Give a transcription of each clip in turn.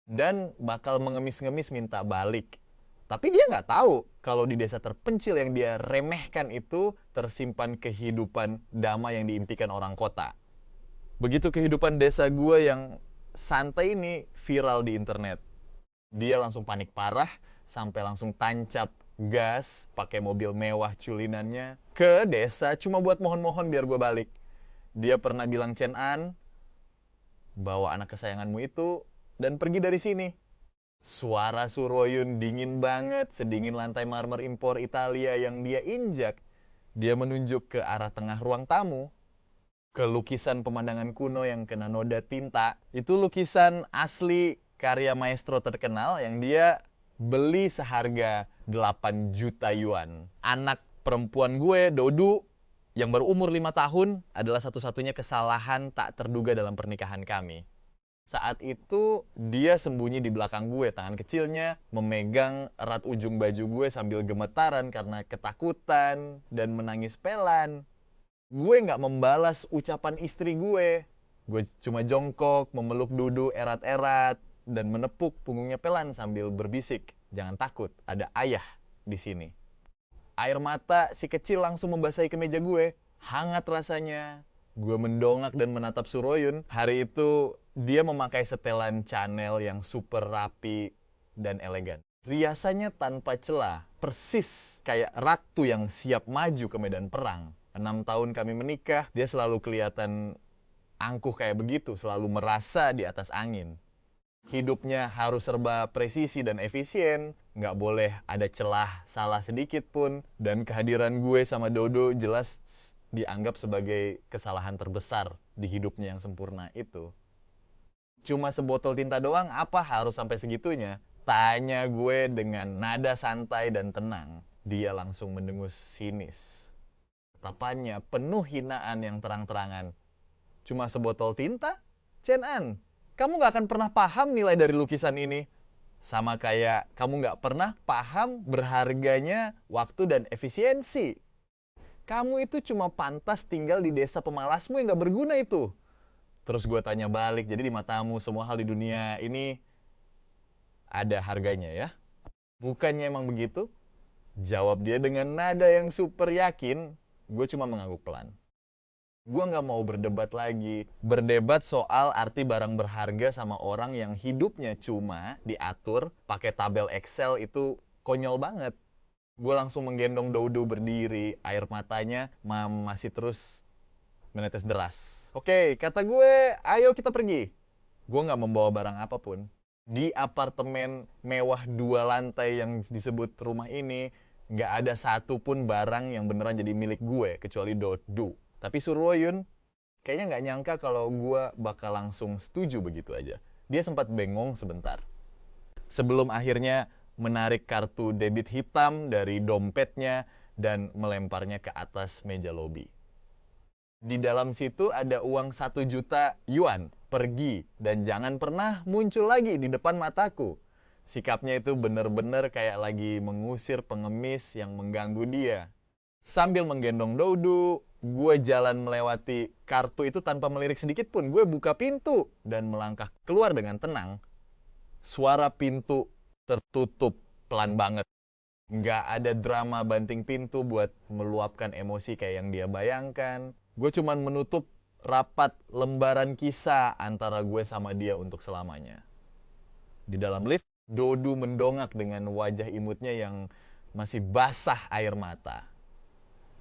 dan bakal mengemis-ngemis minta balik. Tapi dia nggak tahu kalau di desa terpencil yang dia remehkan itu tersimpan kehidupan damai yang diimpikan orang kota. Begitu kehidupan desa gue yang santai ini viral di internet. Dia langsung panik parah, sampai langsung tancap gas pakai mobil mewah culinannya ke desa cuma buat mohon-mohon biar gue balik. Dia pernah bilang Chen An, bawa anak kesayanganmu itu dan pergi dari sini. Suara Suroyun dingin banget, sedingin lantai marmer impor Italia yang dia injak. Dia menunjuk ke arah tengah ruang tamu, ke lukisan pemandangan kuno yang kena noda tinta. Itu lukisan asli karya maestro terkenal yang dia beli seharga 8 juta yuan. Anak perempuan gue, Dodu, yang baru umur 5 tahun, adalah satu-satunya kesalahan tak terduga dalam pernikahan kami. Saat itu dia sembunyi di belakang gue, tangan kecilnya memegang erat ujung baju gue sambil gemetaran karena ketakutan dan menangis pelan. Gue nggak membalas ucapan istri gue. Gue cuma jongkok, memeluk Dudu erat-erat dan menepuk punggungnya pelan sambil berbisik, "Jangan takut, ada ayah di sini." Air mata si kecil langsung membasahi kemeja gue. Hangat rasanya. Gue mendongak dan menatap Suroyun. Hari itu dia memakai setelan Chanel yang super rapi dan elegan. Riasannya tanpa celah, persis kayak ratu yang siap maju ke medan perang. 6 tahun kami menikah, dia selalu kelihatan angkuh kayak begitu, selalu merasa di atas angin. Hidupnya harus serba presisi dan efisien, nggak boleh ada celah salah sedikit pun, dan kehadiran gue sama Dodo jelas dianggap sebagai kesalahan terbesar di hidupnya yang sempurna itu. Cuma sebotol tinta doang, apa harus sampai segitunya? Tanya gue dengan nada santai dan tenang. Dia langsung mendengus sinis. Tatapannya penuh hinaan yang terang-terangan. Cuma sebotol tinta? Chen An, kamu gak akan pernah paham nilai dari lukisan ini. Sama kayak kamu gak pernah paham berharganya waktu dan efisiensi. Kamu itu cuma pantas tinggal di desa pemalasmu yang gak berguna itu. Terus gue tanya balik, jadi di matamu semua hal di dunia ini ada harganya ya? Bukannya emang begitu? Jawab dia dengan nada yang super yakin. Gue cuma mengangguk pelan. Gue gak mau berdebat lagi. Berdebat soal arti barang berharga sama orang yang hidupnya cuma diatur pakai tabel Excel itu konyol banget. Gue langsung menggendong Dodo berdiri. Air matanya masih terus menetes deras. Oke, kata gue, ayo kita pergi. Gue gak membawa barang apapun. Di apartemen mewah 2 lantai yang disebut rumah ini, gak ada satupun barang yang beneran jadi milik gue, kecuali Dodo. Tapi Suroyun kayaknya gak nyangka kalau gue bakal langsung setuju begitu aja. Dia sempat bengong sebentar. Sebelum akhirnya menarik kartu debit hitam dari dompetnya dan melemparnya ke atas meja lobi. Di dalam situ ada uang 1 juta yuan. Pergi dan jangan pernah muncul lagi di depan mataku. Sikapnya itu bener-bener kayak lagi mengusir pengemis yang mengganggu dia. Sambil menggendong Dodo, gue jalan melewati kartu itu tanpa melirik sedikit pun. Gue buka pintu dan melangkah keluar dengan tenang. Suara pintu tertutup pelan banget. Nggak ada drama banting pintu buat meluapkan emosi kayak yang dia bayangkan. Gue cuman menutup rapat lembaran kisah antara gue sama dia untuk selamanya. Di dalam lift, Dodo mendongak dengan wajah imutnya yang masih basah air mata.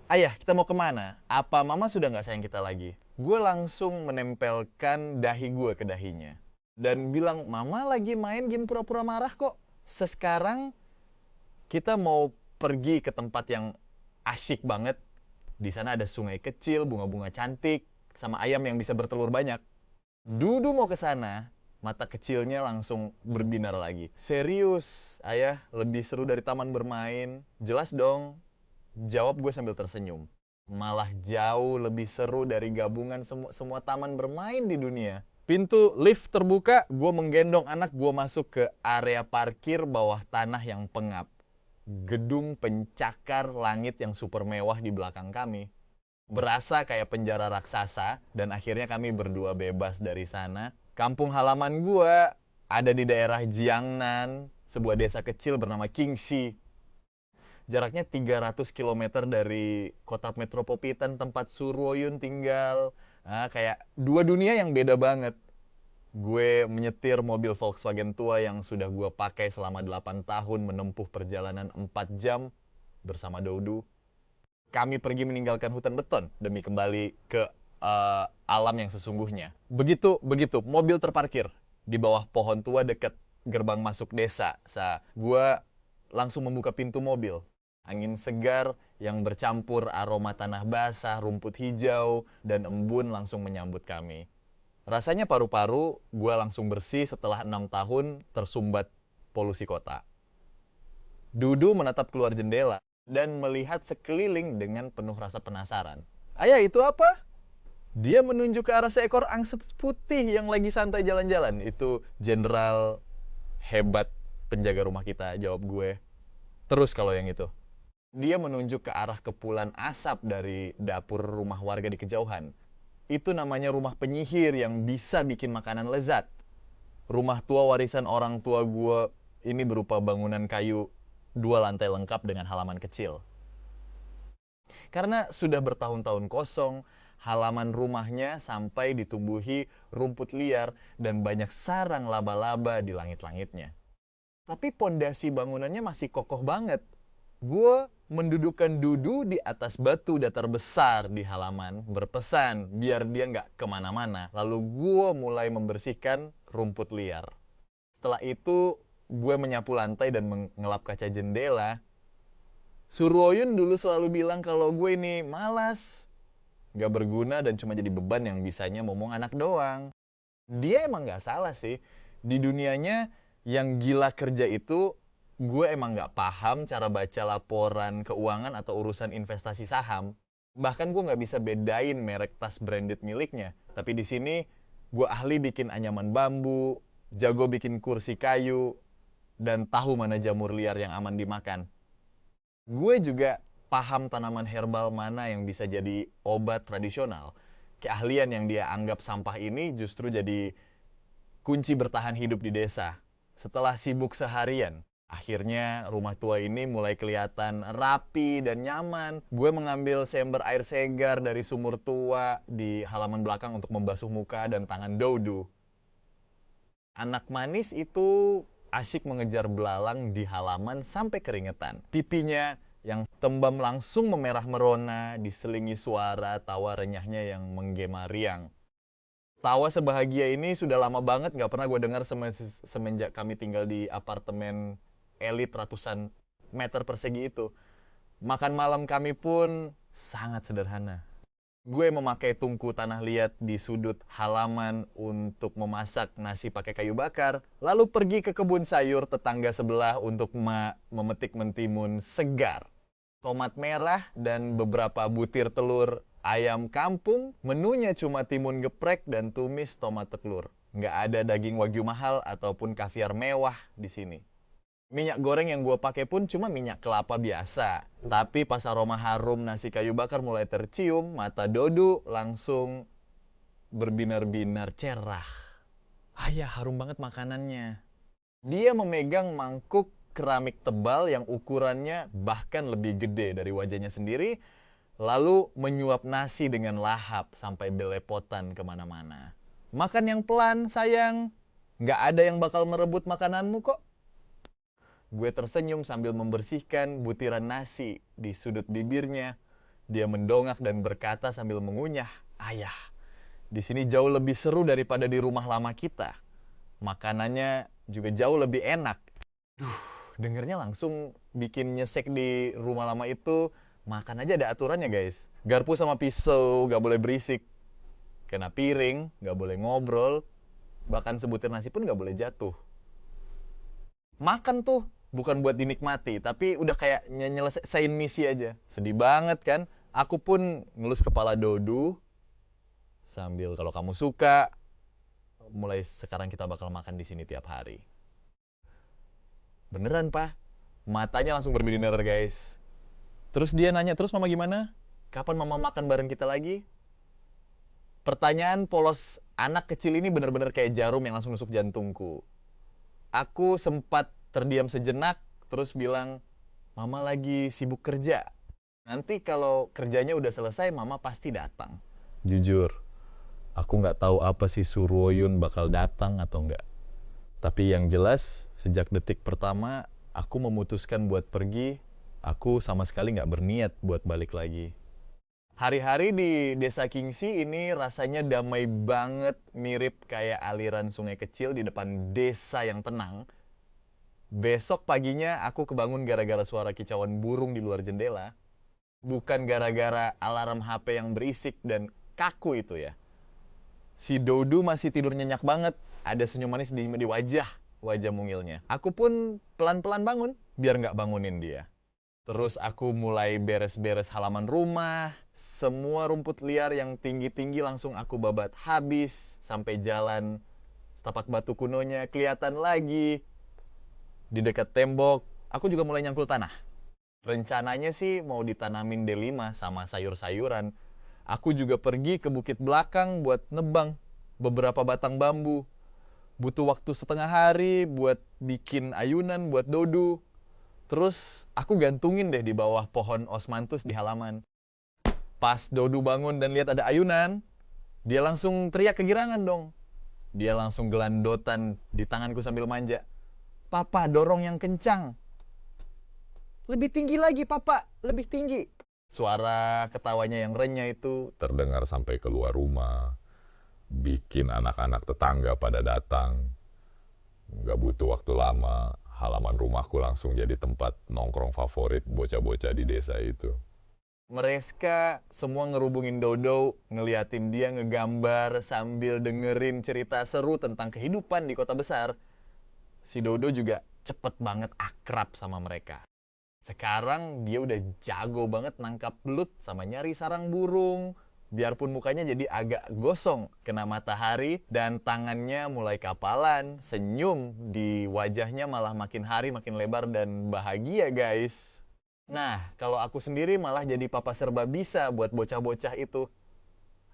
"Ayah, kita mau kemana? Apa mama sudah nggak sayang kita lagi?" Gue langsung menempelkan dahi gue ke dahinya. Dan bilang, "Mama lagi main game pura-pura marah kok. Sekarang kita mau pergi ke tempat yang asyik banget. Di sana ada sungai kecil, bunga-bunga cantik, sama ayam yang bisa bertelur banyak." Dudu mau ke sana, mata kecilnya langsung berbinar lagi. "Serius, ayah, lebih seru dari taman bermain?" "Jelas dong," jawab gue sambil tersenyum. "Malah jauh lebih seru dari gabungan semua taman bermain di dunia." Pintu lift terbuka, gue menggendong anak, gue masuk ke area parkir bawah tanah yang pengap. Gedung pencakar langit yang super mewah di belakang kami. Berasa kayak penjara raksasa, dan akhirnya kami berdua bebas dari sana. Kampung halaman gue ada di daerah Jiangnan, sebuah desa kecil bernama Qingxi. Jaraknya 300 km dari kota metropolitan tempat Suruoyun tinggal. Nah, kayak dua dunia yang beda banget. Gue menyetir mobil Volkswagen tua yang sudah gue pakai selama 8 tahun menempuh perjalanan 4 jam bersama Doudu. Kami pergi meninggalkan hutan beton demi kembali ke alam yang sesungguhnya. Begitu mobil terparkir di bawah pohon tua dekat gerbang masuk desa. Gue langsung membuka pintu mobil. Angin segar yang bercampur aroma tanah basah, rumput hijau, dan embun langsung menyambut kami. Rasanya paru-paru gue langsung bersih setelah 6 tahun tersumbat polusi kota. Dudu menatap keluar jendela dan melihat sekeliling dengan penuh rasa penasaran. Ayah, itu apa? Dia menunjuk ke arah seekor angsa putih yang lagi santai jalan-jalan. Itu jenderal hebat penjaga rumah kita, jawab gue. Terus kalau yang itu. Dia menunjuk ke arah kepulan asap dari dapur rumah warga di kejauhan. Itu namanya rumah penyihir yang bisa bikin makanan lezat. Rumah tua warisan orang tua gue ini berupa bangunan kayu 2 lantai lengkap dengan halaman kecil. Karena sudah bertahun-tahun kosong, halaman rumahnya sampai ditumbuhi rumput liar dan banyak sarang laba-laba di langit-langitnya. Tapi pondasi bangunannya masih kokoh banget. Gue mendudukkan Dudu di atas batu datar besar di halaman, berpesan biar dia nggak kemana-mana. Lalu gue mulai membersihkan rumput liar. Setelah itu, gue menyapu lantai dan mengelap kaca jendela. Suruoyun dulu selalu bilang kalau gue ini malas, nggak berguna dan cuma jadi beban yang bisanya ngomong anak doang. Dia emang nggak salah sih. Di dunianya yang gila kerja itu, gue emang nggak paham cara baca laporan keuangan atau urusan investasi saham. Bahkan gue nggak bisa bedain merek tas branded miliknya. Tapi di sini gue ahli bikin anyaman bambu, jago bikin kursi kayu, dan tahu mana jamur liar yang aman dimakan. Gue juga paham tanaman herbal mana yang bisa jadi obat tradisional. Keahlian yang dia anggap sampah ini justru jadi kunci bertahan hidup di desa. Setelah sibuk seharian, akhirnya rumah tua ini mulai kelihatan rapi dan nyaman. Gue mengambil seember air segar dari sumur tua di halaman belakang untuk membasuh muka dan tangan Doudu. Anak manis itu asyik mengejar belalang di halaman sampai keringetan. Pipinya yang tembam langsung memerah merona, diselingi suara tawa renyahnya yang menggema riang. Tawa sebahagia ini sudah lama banget gak pernah gue dengar semenjak kami tinggal di apartemen elit ratusan meter persegi itu. Makan malam kami pun sangat sederhana. Gue memakai tungku tanah liat di sudut halaman untuk memasak nasi pakai kayu bakar, lalu pergi ke kebun sayur tetangga sebelah untuk memetik mentimun segar, tomat merah, dan beberapa butir telur ayam kampung. Menunya cuma timun geprek dan tumis tomat telur. Nggak ada daging wagyu mahal ataupun kaviar mewah di sini. Minyak goreng yang gue pakai pun cuma minyak kelapa biasa. Tapi pas aroma harum nasi kayu bakar mulai tercium, mata Dodu langsung berbinar-binar cerah. Ayah, harum banget makanannya. Dia memegang mangkuk keramik tebal yang ukurannya bahkan lebih gede dari wajahnya sendiri, lalu menyuap nasi dengan lahap sampai belepotan kemana-mana. Makan yang pelan, sayang. Nggak ada yang bakal merebut makananmu kok. Gue tersenyum sambil membersihkan butiran nasi di sudut bibirnya. Dia mendongak dan berkata sambil mengunyah, "Ayah, di sini jauh lebih seru daripada di rumah lama kita. Makanannya juga jauh lebih enak." Dengernya langsung bikin nyesek di rumah lama itu. Makan aja ada aturannya, guys. Garpu sama pisau gak boleh berisik. Kena piring, gak boleh ngobrol. Bahkan sebutir nasi pun gak boleh jatuh. Makan tuh bukan buat dinikmati, tapi udah kayak nyelesain misi aja. Sedih banget kan? Aku pun ngelus kepala Dodu sambil, "Kalau kamu suka, mulai sekarang kita bakal makan di sini tiap hari." Beneran, Pak. Matanya langsung berbinar, guys. Terus dia nanya, "Terus mama gimana? Kapan mama makan bareng kita lagi?" Pertanyaan polos anak kecil ini bener-bener kayak jarum yang langsung nusuk jantungku. Aku sempat terdiam sejenak, terus bilang, Mama lagi sibuk kerja. Nanti kalau kerjanya udah selesai, Mama pasti datang. Jujur, aku nggak tahu apa sih Suruoyun bakal datang atau nggak. Tapi yang jelas, sejak detik pertama, aku memutuskan buat pergi, aku sama sekali nggak berniat buat balik lagi. Hari-hari di Desa Kingsi ini rasanya damai banget, mirip kayak aliran sungai kecil di depan desa yang tenang. Besok paginya aku kebangun gara-gara suara kicauan burung di luar jendela. Bukan gara-gara alarm HP yang berisik dan kaku itu ya. Si Dodo masih tidur nyenyak banget. Ada senyum manis di wajah mungilnya. Aku pun pelan-pelan bangun, biar nggak bangunin dia. Terus aku mulai beres-beres halaman rumah. Semua rumput liar yang tinggi-tinggi langsung aku babat habis. Sampai jalan setapak batu kunonya kelihatan lagi. Di dekat tembok, aku juga mulai nyangkul tanah. Rencananya sih mau ditanamin D5 sama sayur-sayuran. Aku juga pergi ke bukit belakang buat nebang beberapa batang bambu. Butuh waktu setengah hari buat bikin ayunan buat Dodo. Terus aku gantungin deh di bawah pohon osmanthus di halaman. Pas Dodo bangun dan lihat ada ayunan, dia langsung teriak kegirangan dong. Dia langsung gelandotan di tanganku sambil manja. Papa, dorong yang kencang. Lebih tinggi lagi, Papa. Lebih tinggi. Suara ketawanya yang renyah itu terdengar sampai keluar rumah. Bikin anak-anak tetangga pada datang. Nggak butuh waktu lama, halaman rumahku langsung jadi tempat nongkrong favorit bocah-bocah di desa itu. Mereka semua ngerubungin Dodo, ngeliatin dia ngegambar sambil dengerin cerita seru tentang kehidupan di kota besar. Si Dodo juga cepet banget akrab sama mereka. Sekarang dia udah jago banget nangkap belut sama nyari sarang burung. Biarpun mukanya jadi agak gosong kena matahari dan tangannya mulai kapalan, senyum di wajahnya malah makin hari makin lebar dan bahagia guys. Nah, kalau aku sendiri malah jadi papa serba bisa buat bocah-bocah itu.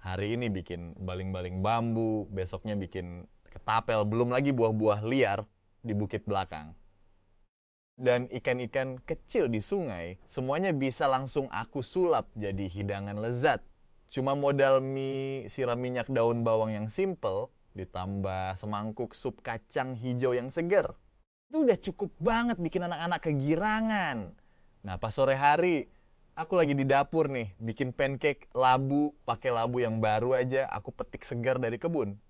Hari ini bikin baling-baling bambu, besoknya bikin ketapel, belum lagi buah-buah liar di bukit belakang. Dan ikan-ikan kecil di sungai, semuanya bisa langsung aku sulap jadi hidangan lezat. Cuma modal mie siram minyak daun bawang yang simple, ditambah semangkuk sup kacang hijau yang seger. Itu udah cukup banget bikin anak-anak kegirangan. Nah, pas sore hari, aku lagi di dapur nih, bikin pancake labu, pakai labu yang baru aja, aku petik segar dari kebun.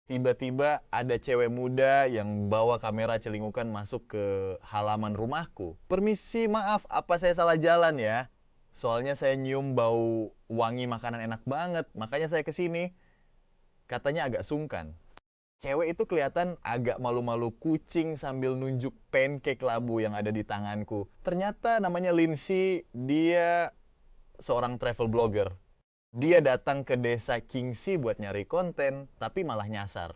Tiba-tiba ada cewek muda yang bawa kamera celingukan masuk ke halaman rumahku. Permisi, maaf, apa saya salah jalan ya? Soalnya saya nyium bau wangi makanan enak banget, makanya saya kesini. Katanya agak sungkan. Cewek itu kelihatan agak malu-malu kucing sambil nunjuk pancake labu yang ada di tanganku. Ternyata namanya Lindsay, dia seorang travel blogger. Dia datang ke desa Kingsi buat nyari konten, tapi malah nyasar.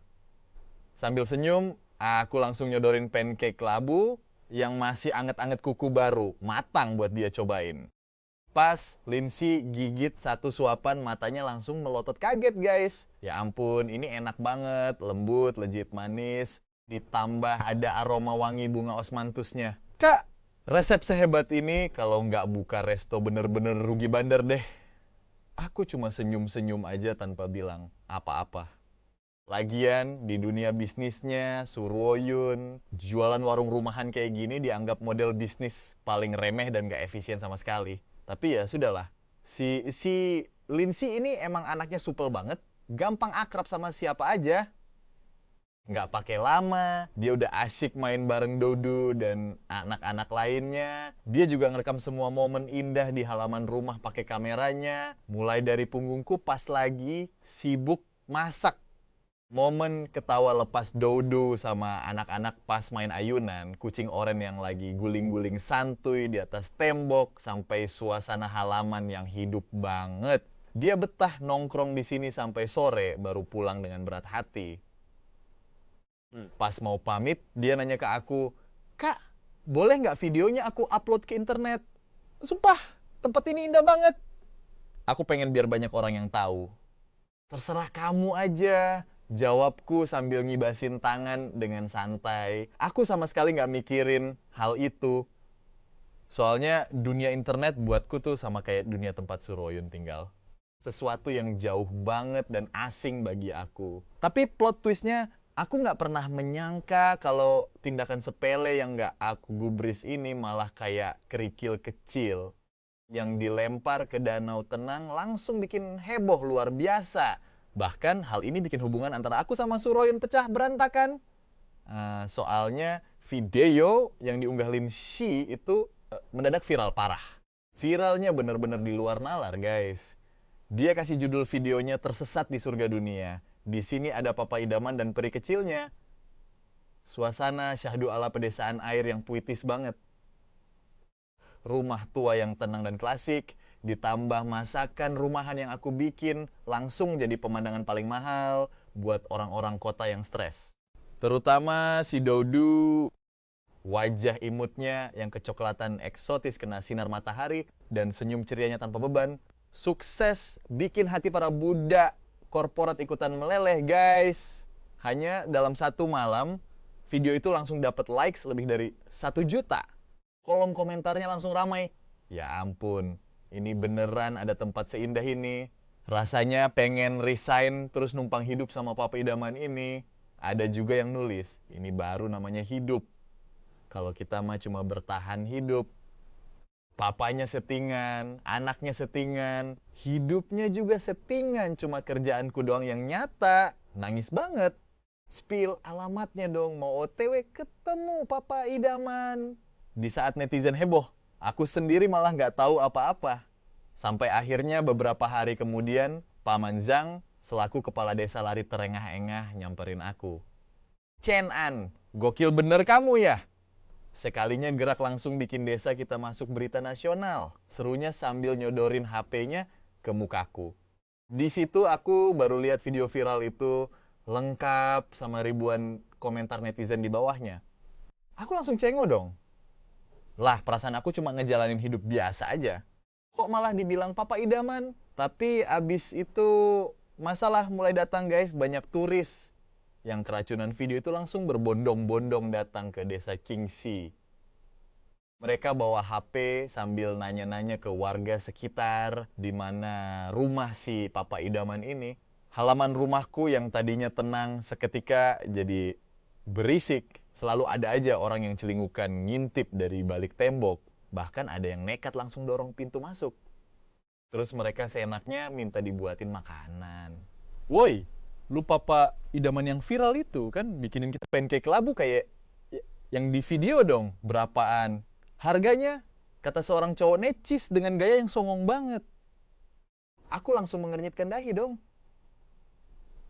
Sambil senyum, aku langsung nyodorin pancake labu yang masih anget-anget kuku baru, matang buat dia cobain. Pas Lindsay gigit satu suapan, matanya langsung melotot kaget guys. Ya ampun, ini enak banget, lembut, legit manis. Ditambah ada aroma wangi bunga osmanthusnya. Kak, resep sehebat ini kalau nggak buka resto bener-bener rugi bandar deh. Aku cuma senyum-senyum aja tanpa bilang apa-apa. Lagian di dunia bisnisnya, Suruoyun, jualan warung rumahan kayak gini dianggap model bisnis paling remeh dan gak efisien sama sekali. Tapi ya sudahlah, si Lindsay ini emang anaknya supel banget, gampang akrab sama siapa aja. Nggak pakai lama, dia udah asyik main bareng Dodo dan anak-anak lainnya. Dia juga ngerekam semua momen indah di halaman rumah pakai kameranya. Mulai dari punggungku pas lagi sibuk masak. Momen ketawa lepas Dodo sama anak-anak pas main ayunan, kucing oren yang lagi guling-guling santuy di atas tembok, sampai suasana halaman yang hidup banget. Dia betah nongkrong di sini sampai sore, baru pulang dengan berat hati. Pas mau pamit, dia nanya ke aku, Kak, boleh nggak videonya aku upload ke internet? Sumpah, tempat ini indah banget. Aku pengen biar banyak orang yang tahu. Terserah kamu aja. Jawabku sambil ngibasin tangan dengan santai. Aku sama sekali nggak mikirin hal itu. Soalnya dunia internet buatku tuh sama kayak dunia tempat Suroyun tinggal. Sesuatu yang jauh banget dan asing bagi aku. Tapi plot twistnya, aku nggak pernah menyangka kalau tindakan sepele yang nggak aku gubris ini malah kayak kerikil kecil yang dilempar ke danau tenang langsung bikin heboh luar biasa. Bahkan hal ini bikin hubungan antara aku sama Suroyun pecah berantakan. Soalnya video yang diunggah Lim Shi itu mendadak viral parah. Viralnya bener-bener di luar nalar, guys. Dia kasih judul videonya Tersesat di Surga Dunia. Di sini ada papa idaman dan peri kecilnya. Suasana syahdu ala pedesaan air yang puitis banget. Rumah tua yang tenang dan klasik, ditambah masakan rumahan yang aku bikin, langsung jadi pemandangan paling mahal buat orang-orang kota yang stres. Terutama si Dodu, wajah imutnya yang kecoklatan eksotis kena sinar matahari dan senyum cerianya tanpa beban, sukses bikin hati para budak korporat ikutan meleleh, guys. Hanya dalam satu malam, video itu langsung dapat likes lebih dari 1 juta. Kolom komentarnya langsung ramai. Ya ampun, ini beneran ada tempat seindah ini. Rasanya pengen resign terus numpang hidup sama papa idaman ini. Ada juga yang nulis, ini baru namanya hidup. Kalau kita mah cuma bertahan hidup. Papanya settingan, anaknya settingan, hidupnya juga settingan. Cuma kerjaanku doang yang nyata. Nangis banget. Spill alamatnya dong, mau OTW ketemu papa idaman. Di saat netizen heboh, aku sendiri malah nggak tahu apa-apa. Sampai akhirnya beberapa hari kemudian, Paman Zhang selaku kepala desa lari terengah-engah nyamperin aku. Chen An, gokil bener kamu ya? Sekalinya gerak langsung bikin desa kita masuk berita nasional. Serunya sambil nyodorin HP-nya ke mukaku. Di situ aku baru lihat video viral itu lengkap sama ribuan komentar netizen di bawahnya. Aku langsung cengok dong. Lah, perasaan aku cuma ngejalanin hidup biasa aja. Kok malah dibilang papa idaman? Tapi abis itu masalah mulai datang, guys. Banyak turis yang keracunan video itu langsung berbondong-bondong datang ke desa Qingxi. Mereka bawa HP sambil nanya-nanya ke warga sekitar di mana rumah si papa idaman ini. Halaman rumahku yang tadinya tenang seketika jadi berisik. Selalu ada aja orang yang celingukan ngintip dari balik tembok. Bahkan ada yang nekat langsung dorong pintu masuk. Terus mereka seenaknya minta dibuatin makanan. Woi, lu papa idaman yang viral itu kan bikinin kita pancake labu kayak yang di video dong. Berapaan? Harganya? Kata seorang cowok necis dengan gaya yang songong banget. Aku langsung mengernyitkan dahi dong.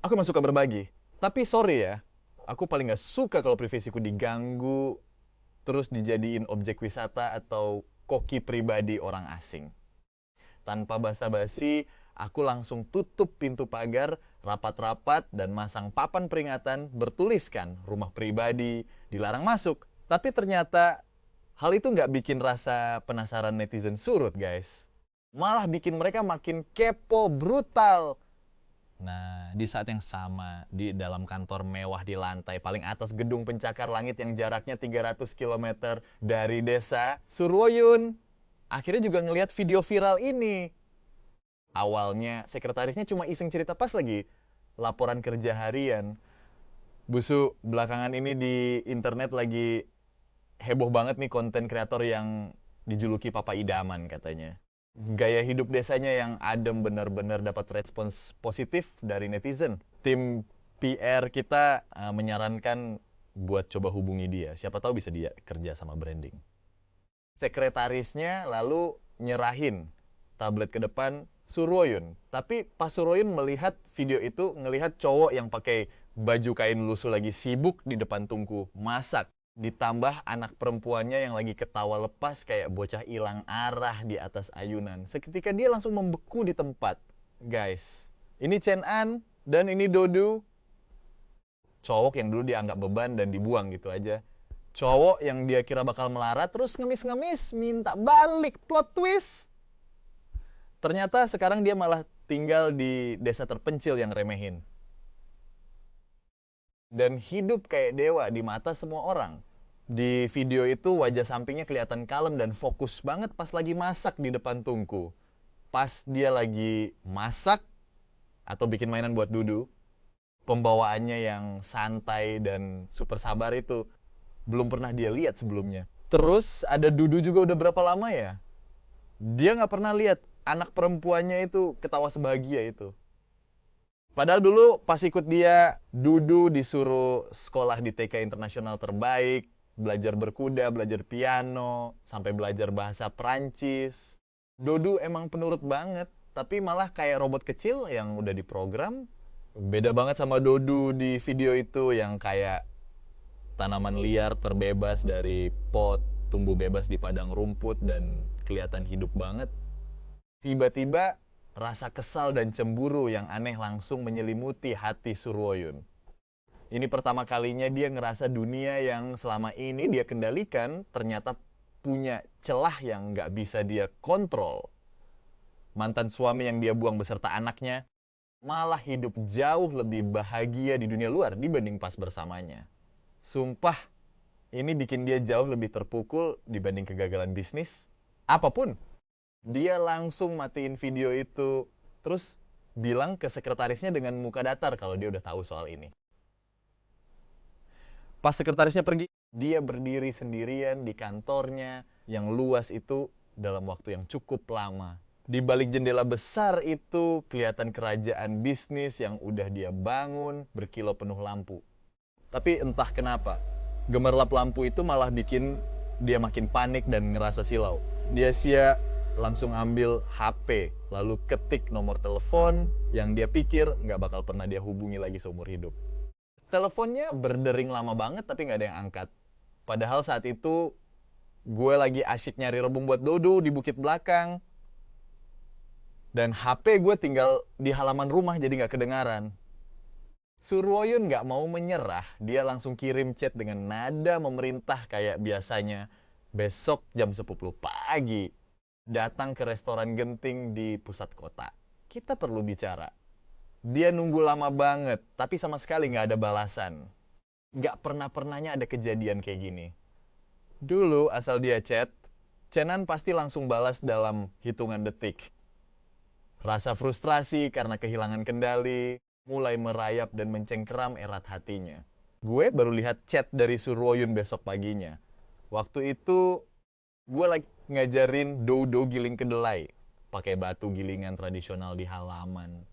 Aku emang suka berbagi. Tapi sorry ya, aku paling gak suka kalau privasiku diganggu, terus dijadiin objek wisata atau koki pribadi orang asing. Tanpa basa-basi, aku langsung tutup pintu pagar, rapat-rapat, dan masang papan peringatan bertuliskan rumah pribadi, dilarang masuk. Tapi ternyata hal itu nggak bikin rasa penasaran netizen surut, guys. Malah bikin mereka makin kepo, brutal. Nah, di saat yang sama, di dalam kantor mewah di lantai paling atas gedung pencakar langit yang jaraknya 300 km dari desa Suroyun, akhirnya juga ngelihat video viral ini. Awalnya, sekretarisnya cuma iseng cerita pas lagi laporan kerja harian. Busu, belakangan ini di internet lagi heboh banget nih konten kreator yang dijuluki papa idaman katanya. Gaya hidup desanya yang adem benar-benar dapat respons positif dari netizen. Tim PR kita menyarankan buat coba hubungi dia. Siapa tahu bisa dia kerja sama branding. Sekretarisnya lalu nyerahin tablet ke depan Suroyun. Tapi pas Suroyun melihat video itu, ngelihat cowok yang pakai baju kain lusuh lagi sibuk di depan tungku masak. Ditambah anak perempuannya yang lagi ketawa lepas kayak bocah hilang arah di atas ayunan. Seketika dia langsung membeku di tempat. Guys, ini Chen An dan ini Dodu. Cowok yang dulu dianggap beban dan dibuang gitu aja. Cowok yang dia kira bakal melarat terus ngemis-ngemis minta balik, plot twist. Ternyata sekarang dia malah tinggal di desa terpencil yang remehin. dan hidup kayak dewa di mata semua orang. Di video itu wajah sampingnya kelihatan kalem dan fokus banget pas lagi masak di depan tungku. Pas dia lagi masak atau bikin mainan buat Dudu, pembawaannya yang santai dan super sabar itu belum pernah dia lihat sebelumnya. Terus ada Dudu juga udah berapa lama ya? Dia nggak pernah lihat anak perempuannya itu ketawa sebahagia itu. Padahal dulu pas ikut dia, Dudu disuruh sekolah di TK internasional terbaik, belajar berkuda, belajar piano, sampai belajar bahasa Prancis. Dudu emang penurut banget, tapi malah kayak robot kecil yang udah diprogram. Beda banget sama Dudu di video itu yang kayak tanaman liar terbebas dari pot, tumbuh bebas di padang rumput dan kelihatan hidup banget. Tiba-tiba rasa kesal dan cemburu yang aneh langsung menyelimuti hati Surwoyun. Ini pertama kalinya dia ngerasa dunia yang selama ini dia kendalikan ternyata punya celah yang nggak bisa dia kontrol. Mantan suami yang dia buang beserta anaknya malah hidup jauh lebih bahagia di dunia luar dibanding pas bersamanya. Sumpah, ini bikin dia jauh lebih terpukul dibanding kegagalan bisnis. Apapun. Dia langsung matiin video itu, terus bilang ke sekretarisnya dengan muka datar kalau dia udah tahu soal ini. Pas sekretarisnya pergi, dia berdiri sendirian di kantornya yang luas itu dalam waktu yang cukup lama. Di balik jendela besar itu kelihatan kerajaan bisnis yang udah dia bangun berkilau penuh lampu. Tapi entah kenapa, gemerlap lampu itu malah bikin dia makin panik dan ngerasa silau. Dia langsung ambil HP, lalu ketik nomor telepon yang dia pikir nggak bakal pernah dia hubungi lagi seumur hidup. Teleponnya berdering lama banget tapi nggak ada yang angkat. Padahal saat itu gue lagi asyik nyari rebung buat Dodo di bukit belakang. Dan HP gue tinggal di halaman rumah jadi nggak kedengaran. Surwoyun nggak mau menyerah, dia langsung kirim chat dengan nada memerintah kayak biasanya. Besok jam 10 pagi. Datang ke restoran genting di pusat kota. Kita perlu bicara. Dia nunggu lama banget, tapi sama sekali nggak ada balasan. Nggak pernah-pernahnya ada kejadian kayak gini. Dulu asal dia chat, Chenan pasti langsung balas dalam hitungan detik. Rasa frustrasi karena kehilangan kendali mulai merayap dan mencengkeram erat hatinya. Gue baru lihat chat dari Surwoyun besok paginya. Waktu itu gue lagi ngajarin Dodo giling kedelai pakai batu gilingan tradisional di halaman.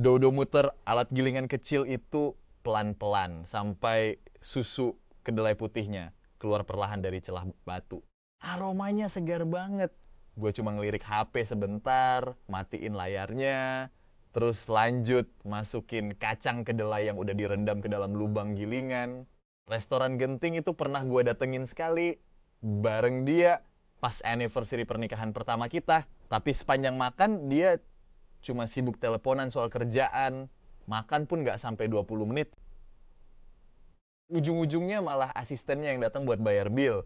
Dodo muter alat gilingan kecil itu pelan-pelan sampai susu kedelai putihnya keluar perlahan dari celah batu. Aromanya segar banget. Gue cuma ngelirik HP sebentar, matiin layarnya, terus lanjut masukin kacang kedelai yang udah direndam ke dalam lubang gilingan. Restoran genting itu pernah gue datengin sekali bareng dia pas anniversary pernikahan pertama kita. Tapi sepanjang makan dia cuma sibuk teleponan soal kerjaan. Makan pun nggak sampai 20 menit. Ujung-ujungnya malah asistennya yang datang buat bayar bill.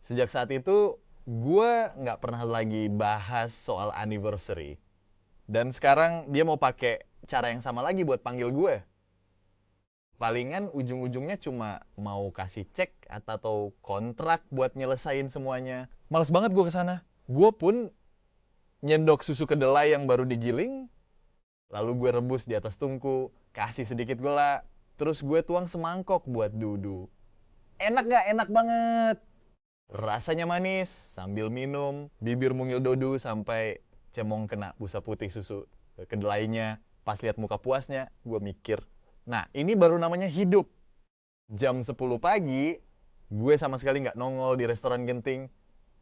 Sejak saat itu gue nggak pernah lagi bahas soal anniversary. Dan sekarang dia mau pakai cara yang sama lagi buat panggil gue. Palingan ujung-ujungnya cuma mau kasih cek atau kontrak buat nyelesain semuanya. Males banget gue kesana. Gue pun nyendok susu kedelai yang baru digiling, lalu gue rebus di atas tungku, kasih sedikit gula, terus gue tuang semangkok buat Dudu. Enak gak? Enak banget. Rasanya manis, sambil minum, bibir mungil Dodo sampai cemong kena busa putih susu kedelainya. Pas lihat muka puasnya, gue mikir, nah ini baru namanya hidup. Jam 10 pagi, gue sama sekali nggak nongol di restoran genting.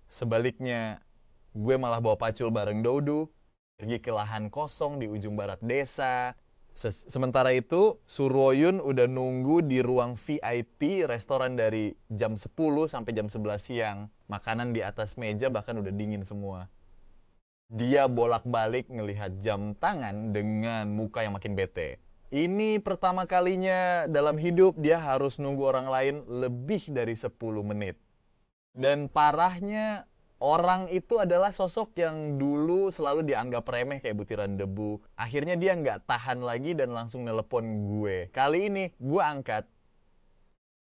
Sebaliknya, gue malah bawa pacul bareng Dodo, pergi ke lahan kosong di ujung barat desa. Sementara itu, Surwoyun udah nunggu di ruang VIP restoran dari jam 10 sampai jam 11 siang. Makanan di atas meja bahkan udah dingin semua. Dia bolak-balik ngelihat jam tangan dengan muka yang makin bete. Ini pertama kalinya dalam hidup dia harus nunggu orang lain lebih dari 10 menit. Dan parahnya, orang itu adalah sosok yang dulu selalu dianggap remeh kayak butiran debu. Akhirnya dia nggak tahan lagi dan langsung nelpon gue. Kali ini gue angkat.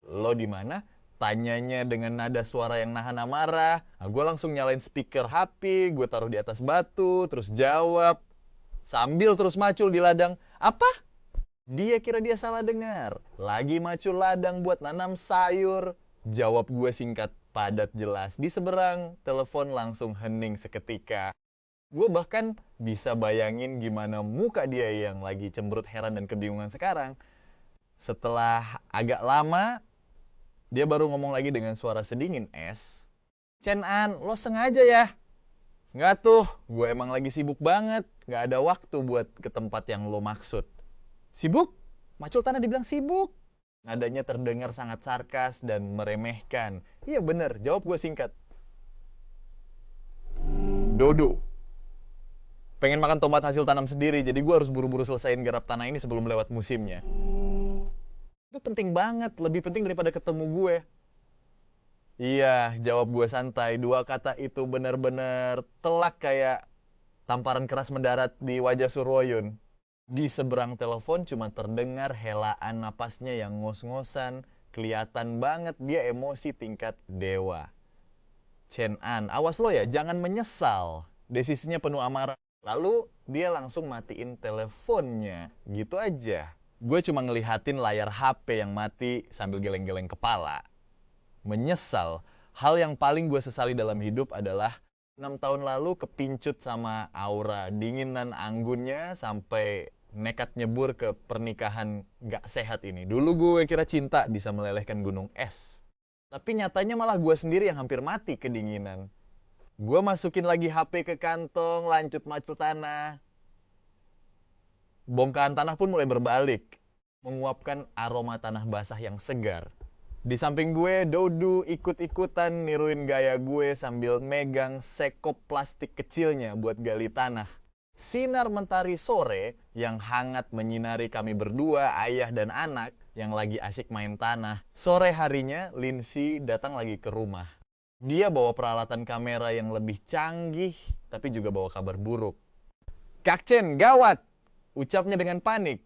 Lo di mana? Tanyanya dengan nada suara yang nahan amarah. Nah, gue langsung nyalain speaker HP, gue taruh di atas batu, terus jawab. Sambil terus macul di ladang. Apa? Dia kira dia salah dengar. Lagi macul ladang buat nanam sayur. Jawab gue singkat, padat, jelas. Di seberang, telepon langsung hening seketika. Gue bahkan bisa bayangin gimana muka dia yang lagi cemberut heran dan kebingungan sekarang. Setelah agak lama, dia baru ngomong lagi dengan suara sedingin, es. Chen An, lo sengaja ya? Nggak tuh, gue emang lagi sibuk banget. Nggak ada waktu buat ke tempat yang lo maksud. Sibuk? Macul tanah dibilang sibuk. Nadanya terdengar sangat sarkas dan meremehkan. Iya bener, jawab gue singkat. Dodo. Pengen makan tomat hasil tanam sendiri, jadi gue harus buru-buru selesaiin garap tanah ini sebelum lewat musimnya. Itu penting banget, lebih penting daripada ketemu gue. Iya, jawab gue santai. Dua kata itu benar-benar telak kayak tamparan keras mendarat di wajah Surwoyun. Di seberang telepon cuma terdengar helaan napasnya yang ngos-ngosan. Kelihatan banget dia emosi tingkat dewa. Chen An, awas lo ya, jangan menyesal. Desisinya penuh amarah. Lalu dia langsung matiin teleponnya. Gitu aja. Gue cuma ngelihatin layar HP yang mati sambil geleng-geleng kepala. Menyesal. Hal yang paling gue sesali dalam hidup adalah 6 tahun lalu kepincut sama aura dingin dan anggunnya sampai nekat nyebur ke pernikahan gak sehat ini. Dulu gue kira cinta bisa melelehkan gunung es. Tapi nyatanya malah gue sendiri yang hampir mati kedinginan. Gue masukin lagi HP ke kantong, lanjut macul tanah. Bongkahan tanah pun mulai berbalik, menguapkan aroma tanah basah yang segar. Di samping gue, Dodo ikut-ikutan niruin gaya gue sambil megang sekop plastik kecilnya buat gali tanah. Sinar mentari sore yang hangat menyinari kami berdua, ayah dan anak yang lagi asik main tanah. Sore harinya, Lindsay datang lagi ke rumah. Dia bawa peralatan kamera yang lebih canggih, tapi juga bawa kabar buruk. Kak Chen, gawat! Ucapnya dengan panik.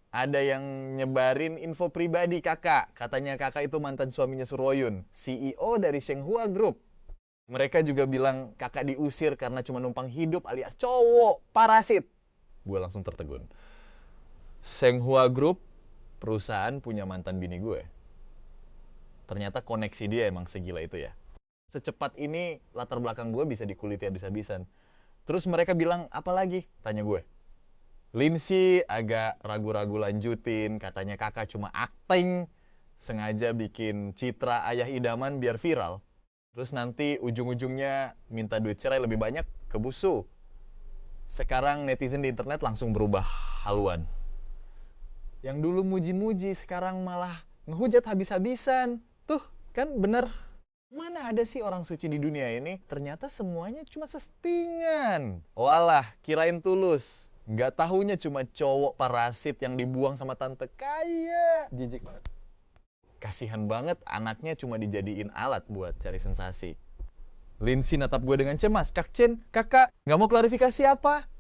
Ada yang nyebarin info pribadi kakak. Katanya kakak itu mantan suaminya Surwoyun, CEO dari Shenghua Group. Mereka juga bilang kakak diusir karena cuma numpang hidup alias cowok, parasit. Gue langsung tertegun. Shenghua Group, perusahaan punya mantan bini gue. Ternyata koneksi dia emang segila itu ya. Secepat ini latar belakang gue bisa dikuliti habis-habisan. Terus mereka bilang, apa lagi? Tanya gue. Lindsay agak ragu-ragu lanjutin, katanya kakak cuma acting, sengaja bikin citra ayah idaman biar viral. Terus nanti ujung-ujungnya minta duit cerai lebih banyak ke Busu. Sekarang netizen di internet langsung berubah haluan. Yang dulu muji-muji, sekarang malah ngehujat habis-habisan. Tuh, kan bener. Mana ada sih orang suci di dunia ini? Ternyata semuanya cuma settingan. Walah, kirain tulus. Nggak tahunya cuma cowok parasit yang dibuang sama tante kaya. Jijik banget. Kasihan banget anaknya cuma dijadiin alat buat cari sensasi. Lindsay natap gue dengan cemas. Kak Chen, kakak nggak mau klarifikasi apa?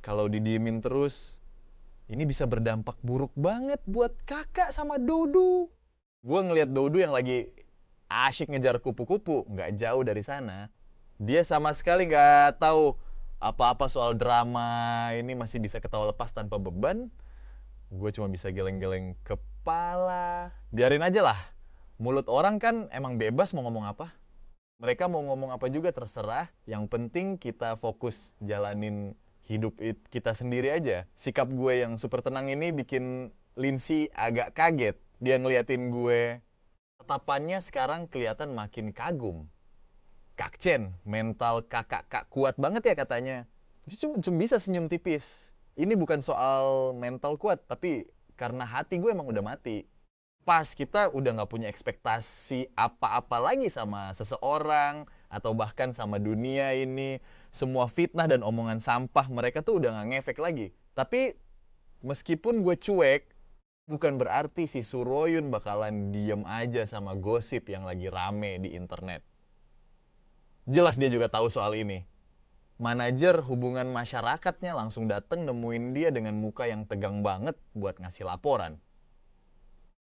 Kalau didiemin terus, ini bisa berdampak buruk banget buat kakak sama Dodo. Gue ngeliat Dodo yang lagi asyik ngejar kupu-kupu, nggak jauh dari sana. Dia sama sekali nggak tahu apa-apa soal drama ini, masih bisa ketawa lepas tanpa beban. Gue cuma bisa geleng-geleng kepala. Biarin aja lah. Mulut orang kan emang bebas mau ngomong apa. Mereka mau ngomong apa juga terserah. Yang penting kita fokus jalanin hidup kita sendiri aja. Sikap gue yang super tenang ini bikin Lindsay agak kaget. Dia ngeliatin gue. Tatapannya sekarang kelihatan makin kagum. Kak Chen, mental kakak kuat banget ya katanya. Cuma bisa senyum tipis. Ini bukan soal mental kuat, tapi karena hati gue emang udah mati. Pas kita udah gak punya ekspektasi apa-apa lagi sama seseorang, atau bahkan sama dunia ini. Semua fitnah dan omongan sampah mereka tuh udah gak ngefek lagi. Tapi meskipun gue cuek, bukan berarti si Surwoyun bakalan diem aja sama gosip yang lagi rame di internet. Jelas dia juga tahu soal ini. Manajer hubungan masyarakatnya langsung dateng nemuin dia dengan muka yang tegang banget buat ngasih laporan.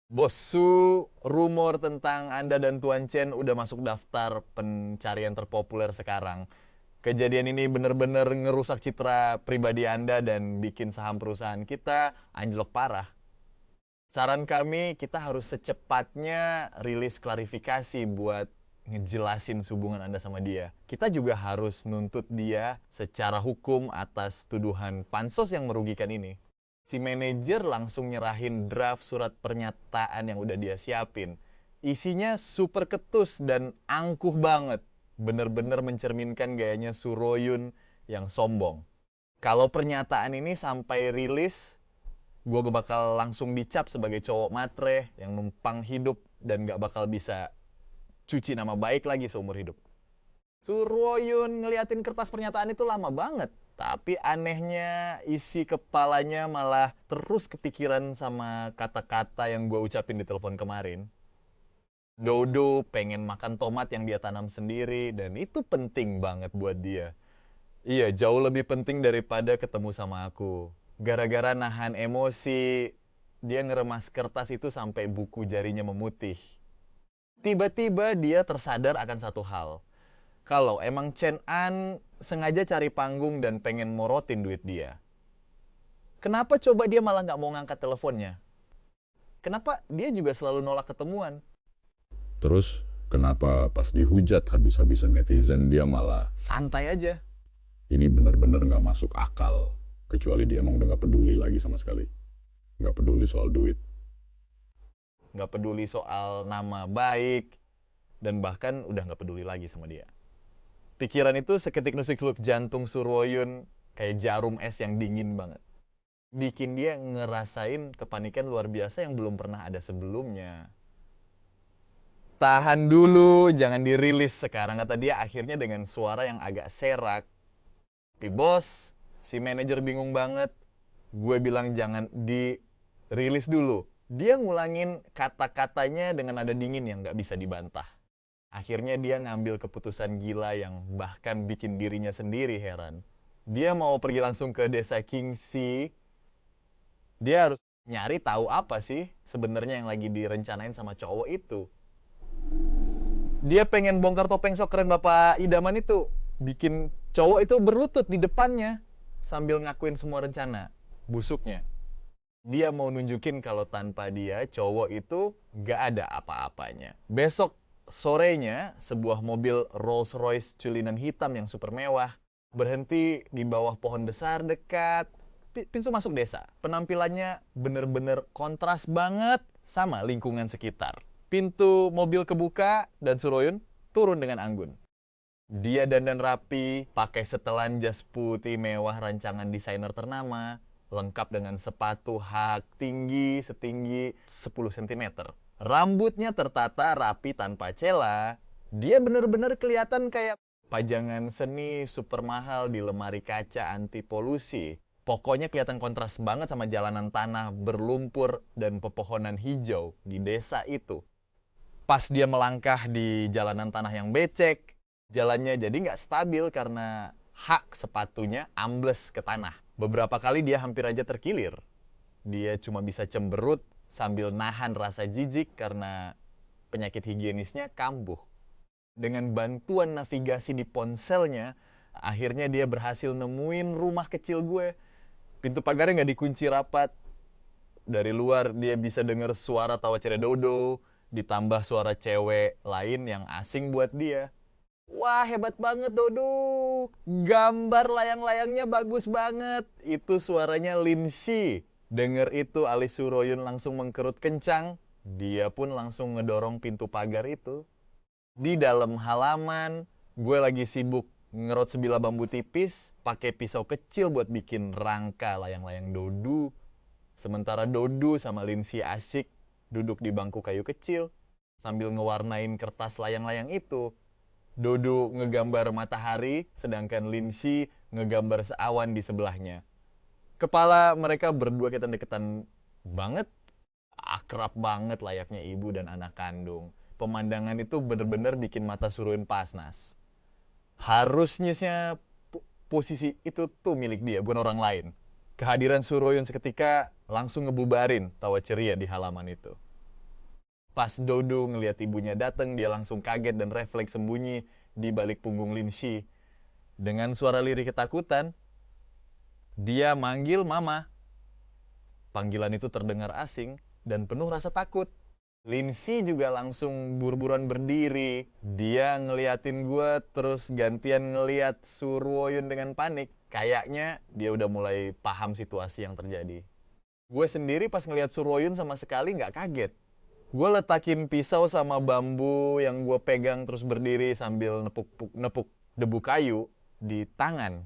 Bosu, rumor tentang Anda dan Tuan Chen udah masuk daftar pencarian terpopuler sekarang. Kejadian ini bener-bener ngerusak citra pribadi Anda dan bikin saham perusahaan kita anjlok parah. Saran kami, kita harus secepatnya rilis klarifikasi buat ngejelasin hubungan Anda sama dia. Kita juga harus nuntut dia secara hukum atas tuduhan pansos yang merugikan ini. Si manajer langsung nyerahin draft surat pernyataan yang udah dia siapin. Isinya super ketus dan angkuh banget. Bener-bener mencerminkan gayanya Suroyun yang sombong. Kalau pernyataan ini sampai rilis, gue bakal langsung dicap sebagai cowok matre yang numpang hidup dan gak bakal bisa cuci nama baik lagi seumur hidup. Suroyun ngeliatin kertas pernyataan itu lama banget. Tapi anehnya isi kepalanya malah terus kepikiran sama kata-kata yang gue ucapin di telepon kemarin. Dodo pengen makan tomat yang dia tanam sendiri dan itu penting banget buat dia. Iya, jauh lebih penting daripada ketemu sama aku. Gara-gara nahan emosi, dia ngeremas kertas itu sampai buku jarinya memutih. Tiba-tiba dia tersadar akan satu hal. Kalau emang Chen An sengaja cari panggung dan pengen morotin duit dia. Kenapa coba dia malah nggak mau ngangkat teleponnya? Kenapa dia juga selalu nolak ketemuan? Terus kenapa pas dihujat habis-habisan netizen dia malah Santai aja. ini benar-benar nggak masuk akal. Kecuali dia emang udah nggak peduli lagi sama sekali. Nggak peduli soal duit. Nggak peduli soal nama baik. Dan bahkan udah nggak peduli lagi sama dia. Pikiran itu seketik nusuk-nusuk jantung Suroyun kayak jarum es yang dingin banget. Bikin dia ngerasain kepanikan luar biasa yang belum pernah ada sebelumnya. Tahan dulu, jangan dirilis sekarang, kata dia akhirnya dengan suara yang agak serak. Tapi bos, si manajer bingung banget. Gue bilang jangan dirilis dulu. Dia ngulangin kata-katanya dengan nada dingin yang gak bisa dibantah. Akhirnya dia ngambil keputusan gila yang bahkan bikin dirinya sendiri heran. Dia mau pergi langsung ke desa Kingsi. Dia harus nyari tahu apa sih sebenarnya yang lagi direncanain sama cowok itu. Dia pengen bongkar topeng sok keren Bapak Idaman itu. Bikin cowok itu berlutut di depannya sambil ngakuin semua rencana busuknya. Dia mau nunjukin kalau tanpa dia cowok itu gak ada apa-apanya. Besok sorenya, sebuah mobil Rolls Royce culinan hitam yang super mewah berhenti di bawah pohon besar dekat pintu masuk desa. Penampilannya bener-bener kontras banget sama lingkungan sekitar. Pintu mobil kebuka dan Suroyun turun dengan anggun. Dia dandan rapi, pakai setelan jas putih mewah rancangan desainer ternama, lengkap dengan sepatu hak tinggi setinggi 10 cm. Rambutnya tertata rapi tanpa cela. Dia bener-bener kelihatan kayak pajangan seni super mahal di lemari kaca anti polusi. Pokoknya kelihatan kontras banget sama jalanan tanah berlumpur dan pepohonan hijau di desa itu. Pas dia melangkah di jalanan tanah yang becek, jalannya jadi nggak stabil karena hak sepatunya ambles ke tanah. Beberapa kali dia hampir aja terkilir. Dia cuma bisa cemberut sambil nahan rasa jijik karena penyakit higienisnya kambuh. Dengan bantuan navigasi di ponselnya, akhirnya dia berhasil nemuin rumah kecil gue. Pintu pagarnya nggak dikunci rapat. Dari luar dia bisa dengar suara tawa cere Dodo, ditambah suara cewek lain yang asing buat dia. Wah, hebat banget Dodo. Gambar layang-layangnya bagus banget. Itu suaranya Linsi. Dengar itu alis Suroyun langsung mengkerut kencang. Dia pun langsung ngedorong pintu pagar itu. Di dalam halaman, gue lagi sibuk ngerot sebilah bambu tipis, pakai pisau kecil buat bikin rangka layang-layang Dodo. Sementara Dodo sama Linsi asik duduk di bangku kayu kecil sambil ngewarnain kertas layang-layang itu. Dodo ngegambar matahari, sedangkan Linsi ngegambar seawan di sebelahnya. Kepala mereka berdua deketan banget, akrab banget layaknya ibu dan anak kandung. Pemandangan itu bener-bener bikin mata Suroyun pasnas. Harusnya posisi itu tuh milik dia, bukan orang lain. Kehadiran Suroyun seketika langsung ngebubarin tawa ceria di halaman itu. Pas Dodo ngelihat ibunya datang, dia langsung kaget dan refleks sembunyi di balik punggung Linshi. Dengan suara lirih ketakutan, dia manggil mama. Panggilan itu terdengar asing dan penuh rasa takut. Linshi juga langsung buru-buruan berdiri. Dia ngeliatin gue, terus gantian ngeliat Surwoyun dengan panik. Kayaknya dia udah mulai paham situasi yang terjadi. Gue sendiri pas ngeliat Surwoyun sama sekali nggak kaget. Gue letakin pisau sama bambu yang gue pegang terus berdiri sambil nepuk debu kayu di tangan.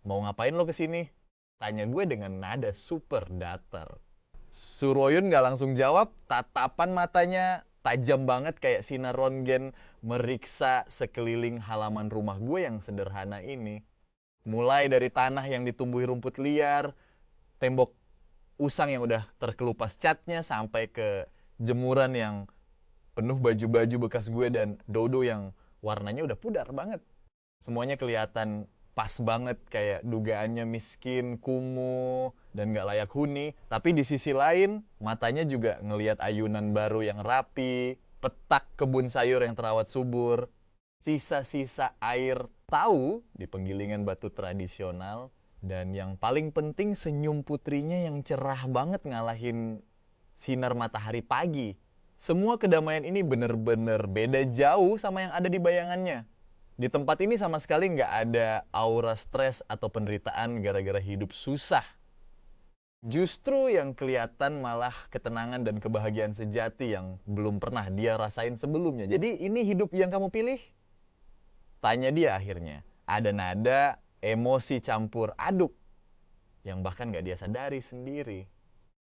Mau ngapain lo kesini? Tanya gue dengan nada super datar. Surwoyun gak langsung jawab, tatapan matanya tajam banget kayak sinar röntgen meriksa sekeliling halaman rumah gue yang sederhana ini. Mulai dari tanah yang ditumbuhi rumput liar, tembok usang yang udah terkelupas catnya, sampai ke jemuran yang penuh baju-baju bekas gue dan Dodo yang warnanya udah pudar banget. Semuanya kelihatan pas banget, kayak dugaannya miskin, kumuh, dan gak layak huni. Tapi di sisi lain, matanya juga ngelihat ayunan baru yang rapi, petak kebun sayur yang terawat subur, sisa-sisa air tahu di penggilingan batu tradisional, dan yang paling penting senyum putrinya yang cerah banget ngalahin sinar matahari pagi. Semua kedamaian ini bener-bener beda jauh sama yang ada di bayangannya. Di tempat ini sama sekali nggak ada aura stres atau penderitaan gara-gara hidup susah. Justru yang kelihatan malah ketenangan dan kebahagiaan sejati yang belum pernah dia rasain sebelumnya. Jadi ini hidup yang kamu pilih? Tanya dia akhirnya. Ada nada emosi campur aduk yang bahkan nggak dia sadari sendiri.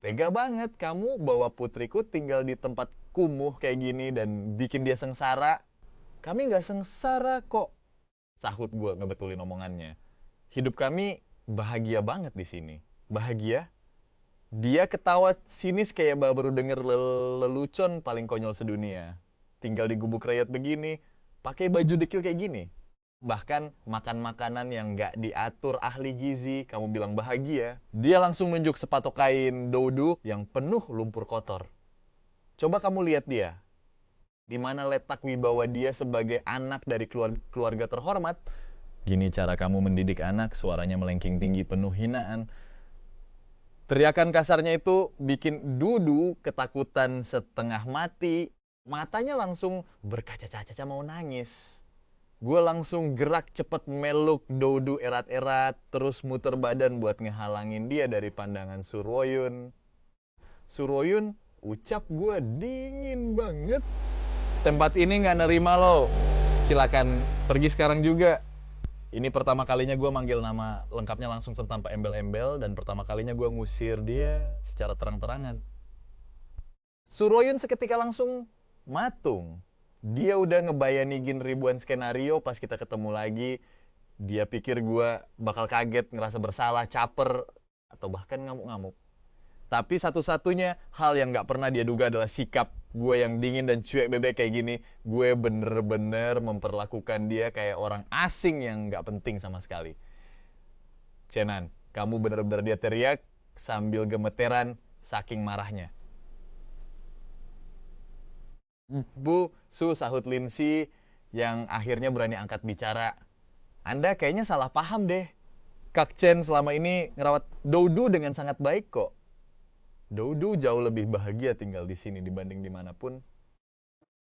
Tega banget kamu bawa putriku tinggal di tempat kumuh kayak gini dan bikin dia sengsara. Kami nggak sengsara kok, sahut gue ngebetulin omongannya. Hidup kami bahagia banget di sini. Bahagia? Dia ketawa sinis kayak baru denger lelucon paling konyol sedunia. Tinggal di gubuk rakyat begini, pakai baju dekil kayak gini. Bahkan makan makanan yang nggak diatur ahli gizi, kamu bilang bahagia. Dia langsung nunjuk sepatu kain Dodo yang penuh lumpur kotor. Coba kamu lihat dia. Di mana letak wibawa dia sebagai anak dari keluarga terhormat. Gini cara kamu mendidik anak, suaranya melengking tinggi penuh hinaan. Teriakan kasarnya itu bikin Dudu ketakutan setengah mati. Matanya langsung berkaca-kaca mau nangis. Gue langsung gerak cepet meluk Dodo erat-erat, terus muter badan buat ngehalangin dia dari pandangan Surwoyun. Surwoyun, ucap gue dingin banget. Tempat ini nggak nerima lo. Silakan pergi sekarang juga. Ini pertama kalinya gue manggil nama lengkapnya langsung tanpa embel-embel, dan pertama kalinya gue ngusir dia secara terang-terangan. Surwoyun seketika langsung matung. Dia udah ngebayanigin ribuan skenario pas kita ketemu lagi. Dia pikir gue bakal kaget, ngerasa bersalah, caper, atau bahkan ngamuk-ngamuk. Tapi satu-satunya hal yang gak pernah dia duga adalah sikap gue yang dingin dan cuek bebek kayak gini. Gue bener-bener memperlakukan dia kayak orang asing yang gak penting sama sekali. Cenan, kamu bener-bener, dia teriak sambil gemeteran saking marahnya. Bu, sahut Linshi yang akhirnya berani angkat bicara. Anda kayaknya salah paham deh. Kak Chen selama ini ngerawat Dodo dengan sangat baik kok. Dodo jauh lebih bahagia tinggal di sini dibanding dimanapun.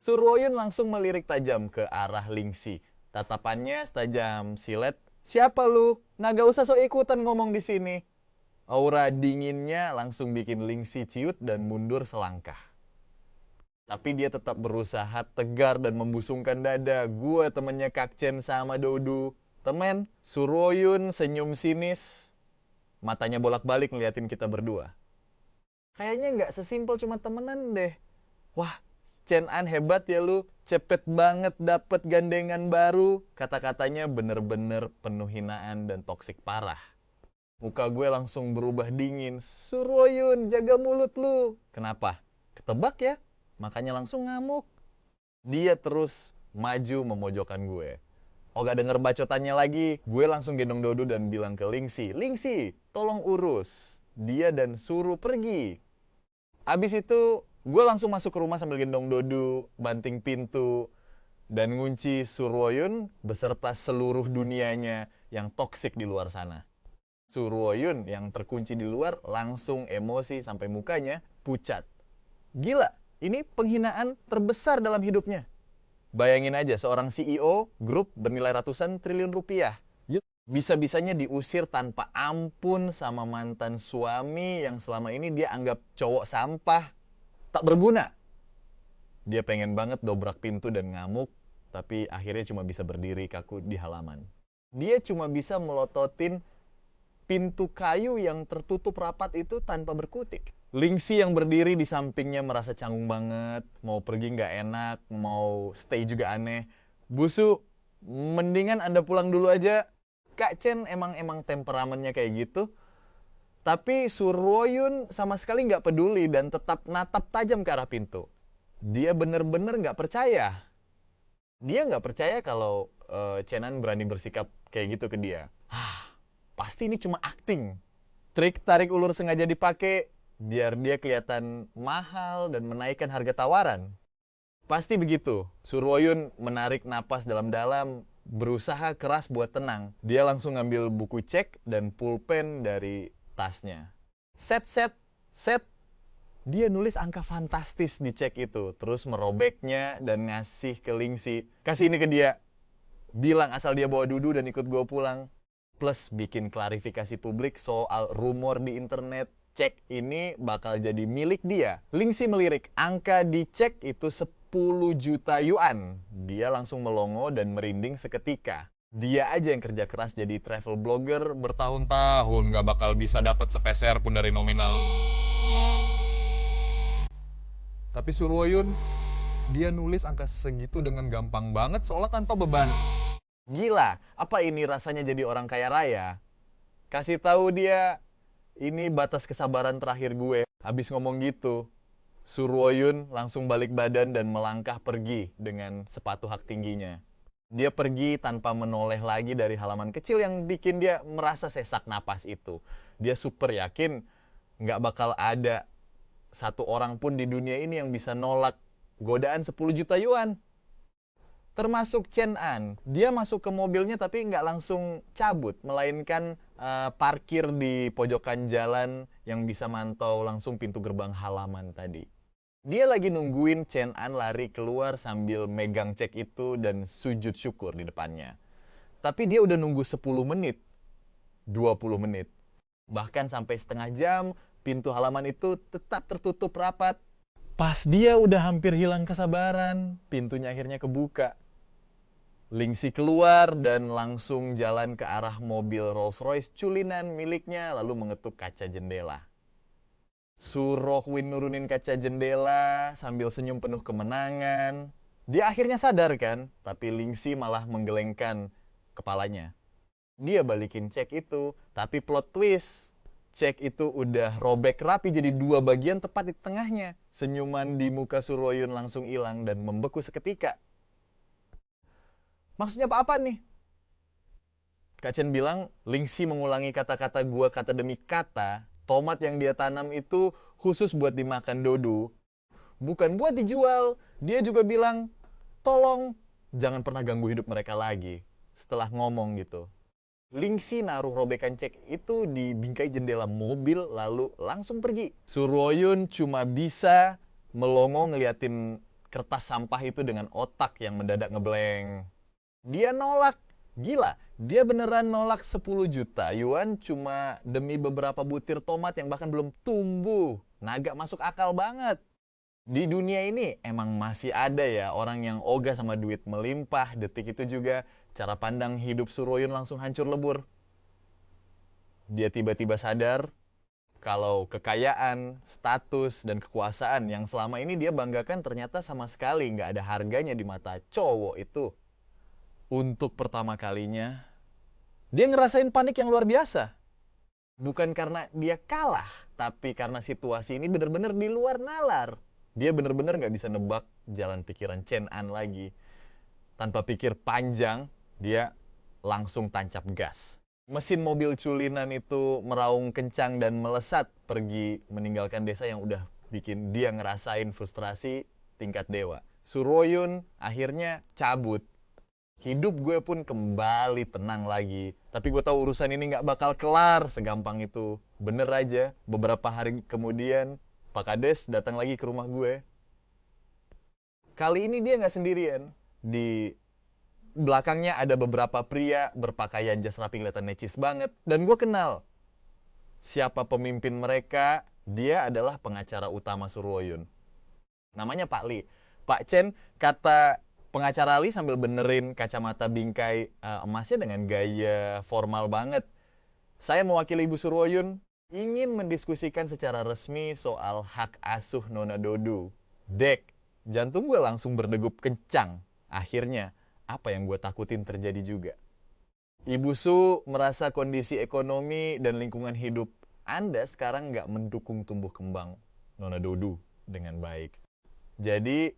Surwoyun langsung melirik tajam ke arah Linshi. Tatapannya setajam silet. Siapa lu? Nggak usah sok ikutan ngomong di sini. Aura dinginnya langsung bikin Linshi ciut dan mundur selangkah. Tapi dia tetap berusaha tegar dan membusungkan dada. Gue temennya Kak Chen sama Dodo. Temen, Surwoyun senyum sinis. Matanya bolak-balik ngeliatin kita berdua. Kayaknya nggak sesimpel cuma temenan deh. Wah, Chen An hebat ya lu. Cepet banget dapet gandengan baru. Kata-katanya bener-bener penuh hinaan dan toksik parah. Muka gue langsung berubah dingin. Surwoyun, jaga mulut lu. Kenapa? Ketebak ya? Makanya langsung ngamuk. Dia terus maju memojokkan gue. Oh, gak denger bacotannya lagi. Gue langsung gendong Dodo dan bilang ke Linshi, Linshi, tolong urus dia dan suruh pergi. Abis itu Gue langsung masuk ke rumah sambil gendong Dodu, banting pintu, dan ngunci Surwoyun beserta seluruh dunianya yang toksik di luar sana. Surwoyun yang terkunci di luar langsung emosi sampai mukanya pucat. Gila, ini penghinaan terbesar dalam hidupnya. Bayangin aja seorang CEO grup bernilai ratusan triliun rupiah. Bisa-bisanya diusir tanpa ampun sama mantan suami yang selama ini dia anggap cowok sampah, tak berguna. Dia pengen banget dobrak pintu dan ngamuk, tapi akhirnya cuma bisa berdiri kaku di halaman. Dia cuma bisa melototin pintu kayu yang tertutup rapat itu tanpa berkutik. Lingxi yang berdiri di sampingnya merasa canggung banget, mau pergi nggak enak, mau stay juga aneh. Busu, mendingan Anda pulang dulu aja. Kak Chen emang temperamennya kayak gitu. Tapi Surwoyun sama sekali nggak peduli dan tetap natap tajam ke arah pintu. Dia bener-bener nggak percaya. Dia nggak percaya kalau Chenan berani bersikap kayak gitu ke dia. Pasti ini cuma acting. Trik tarik ulur sengaja dipakai biar dia kelihatan mahal dan menaikkan harga tawaran. Pasti begitu. Surwoyun menarik napas dalam-dalam, berusaha keras buat tenang. Dia langsung ngambil buku cek dan pulpen dari tasnya. Set. Dia nulis angka fantastis di cek itu. Terus merobeknya dan ngasih ke Lingxi. Kasih ini ke dia. Bilang asal dia bawa Dudu dan ikut gue pulang. Plus bikin klarifikasi publik soal rumor di internet. Cek ini bakal jadi milik dia. Lingxi melirik, angka di cek itu 10 juta yuan. Dia langsung melongo dan merinding seketika. Dia aja yang kerja keras jadi travel blogger bertahun-tahun gak bakal bisa dapat sepeser pun dari nominal. Tapi Surwoyun, dia nulis angka segitu dengan gampang banget seolah tanpa beban. Gila, apa ini rasanya jadi orang kaya raya? Kasih tahu dia, ini batas kesabaran terakhir gue. Habis ngomong gitu, Surwoyun langsung balik badan dan melangkah pergi dengan sepatu hak tingginya. Dia pergi tanpa menoleh lagi dari halaman kecil yang bikin dia merasa sesak napas itu. Dia super yakin nggak bakal ada satu orang pun di dunia ini yang bisa nolak godaan 10 juta yuan. Termasuk Chen An. Dia masuk ke mobilnya tapi nggak langsung cabut, melainkan parkir di pojokan jalan yang bisa mantau langsung pintu gerbang halaman tadi. Dia lagi nungguin Chen An lari keluar sambil megang cek itu dan sujud syukur di depannya. Tapi dia udah nunggu 10 menit, 20 menit. Bahkan sampai setengah jam, pintu halaman itu tetap tertutup rapat. Pas dia udah hampir hilang kesabaran, pintunya akhirnya kebuka. Lingxi keluar dan langsung jalan ke arah mobil Rolls-Royce culinan miliknya lalu mengetuk kaca jendela. Surrohwin nurunin kaca jendela sambil senyum penuh kemenangan. Dia akhirnya sadar kan, tapi Lingxi malah menggelengkan kepalanya. Dia balikin cek itu, tapi plot twist. Cek itu udah robek rapi jadi 2 bagian tepat di tengahnya. Senyuman di muka Surwoyun langsung hilang dan membeku seketika. Maksudnya apa nih? Kak Chen bilang, Lingxi mengulangi kata-kata gua kata demi kata. Tomat yang dia tanam itu khusus buat dimakan Dodu. Bukan buat dijual. Dia juga bilang, tolong jangan pernah ganggu hidup mereka lagi. Setelah ngomong gitu. Lingxi naruh robekan cek itu di bingkai jendela mobil lalu langsung pergi. Surwoyun cuma bisa melongo ngeliatin kertas sampah itu dengan otak yang mendadak ngeblank. Dia nolak. Gila, dia beneran nolak 10 juta yuan cuma demi beberapa butir tomat yang bahkan belum tumbuh. Naga masuk akal banget. Di dunia ini emang masih ada ya orang yang ogah sama duit melimpah. Detik itu juga cara pandang hidup Surwoyun langsung hancur lebur. Dia tiba-tiba sadar kalau kekayaan, status, dan kekuasaan yang selama ini dia banggakan ternyata sama sekali nggak ada harganya di mata cowok itu. Untuk pertama kalinya, dia ngerasain panik yang luar biasa. Bukan karena dia kalah, tapi karena situasi ini benar-benar di luar nalar. Dia benar-benar nggak bisa nebak jalan pikiran Chen An lagi. Tanpa pikir panjang, dia langsung tancap gas. Mesin mobil culinan itu meraung kencang dan melesat pergi meninggalkan desa yang udah bikin dia ngerasain frustrasi tingkat dewa. Suroyun akhirnya cabut. Hidup gue pun kembali tenang lagi. Tapi gue tahu urusan ini nggak bakal kelar segampang itu. Bener aja, beberapa hari kemudian Pak Kades datang lagi ke rumah gue. Kali ini dia nggak sendirian. Di belakangnya ada beberapa pria berpakaian jas rapi, kelihatan necis banget. Dan gue kenal siapa pemimpin mereka. Dia adalah pengacara utama Suroyun. Namanya Pak Li. Pak Chen, kata pengacara Li sambil benerin kacamata bingkai emasnya dengan gaya formal banget. Saya mewakili Ibu Suroyun ingin mendiskusikan secara resmi soal hak asuh Nona Dodo. Dek, jantung gue langsung berdegup kencang. Akhirnya, apa yang gue takutin terjadi juga. Ibu Su merasa kondisi ekonomi dan lingkungan hidup Anda sekarang nggak mendukung tumbuh kembang Nona Dodo dengan baik. Jadi,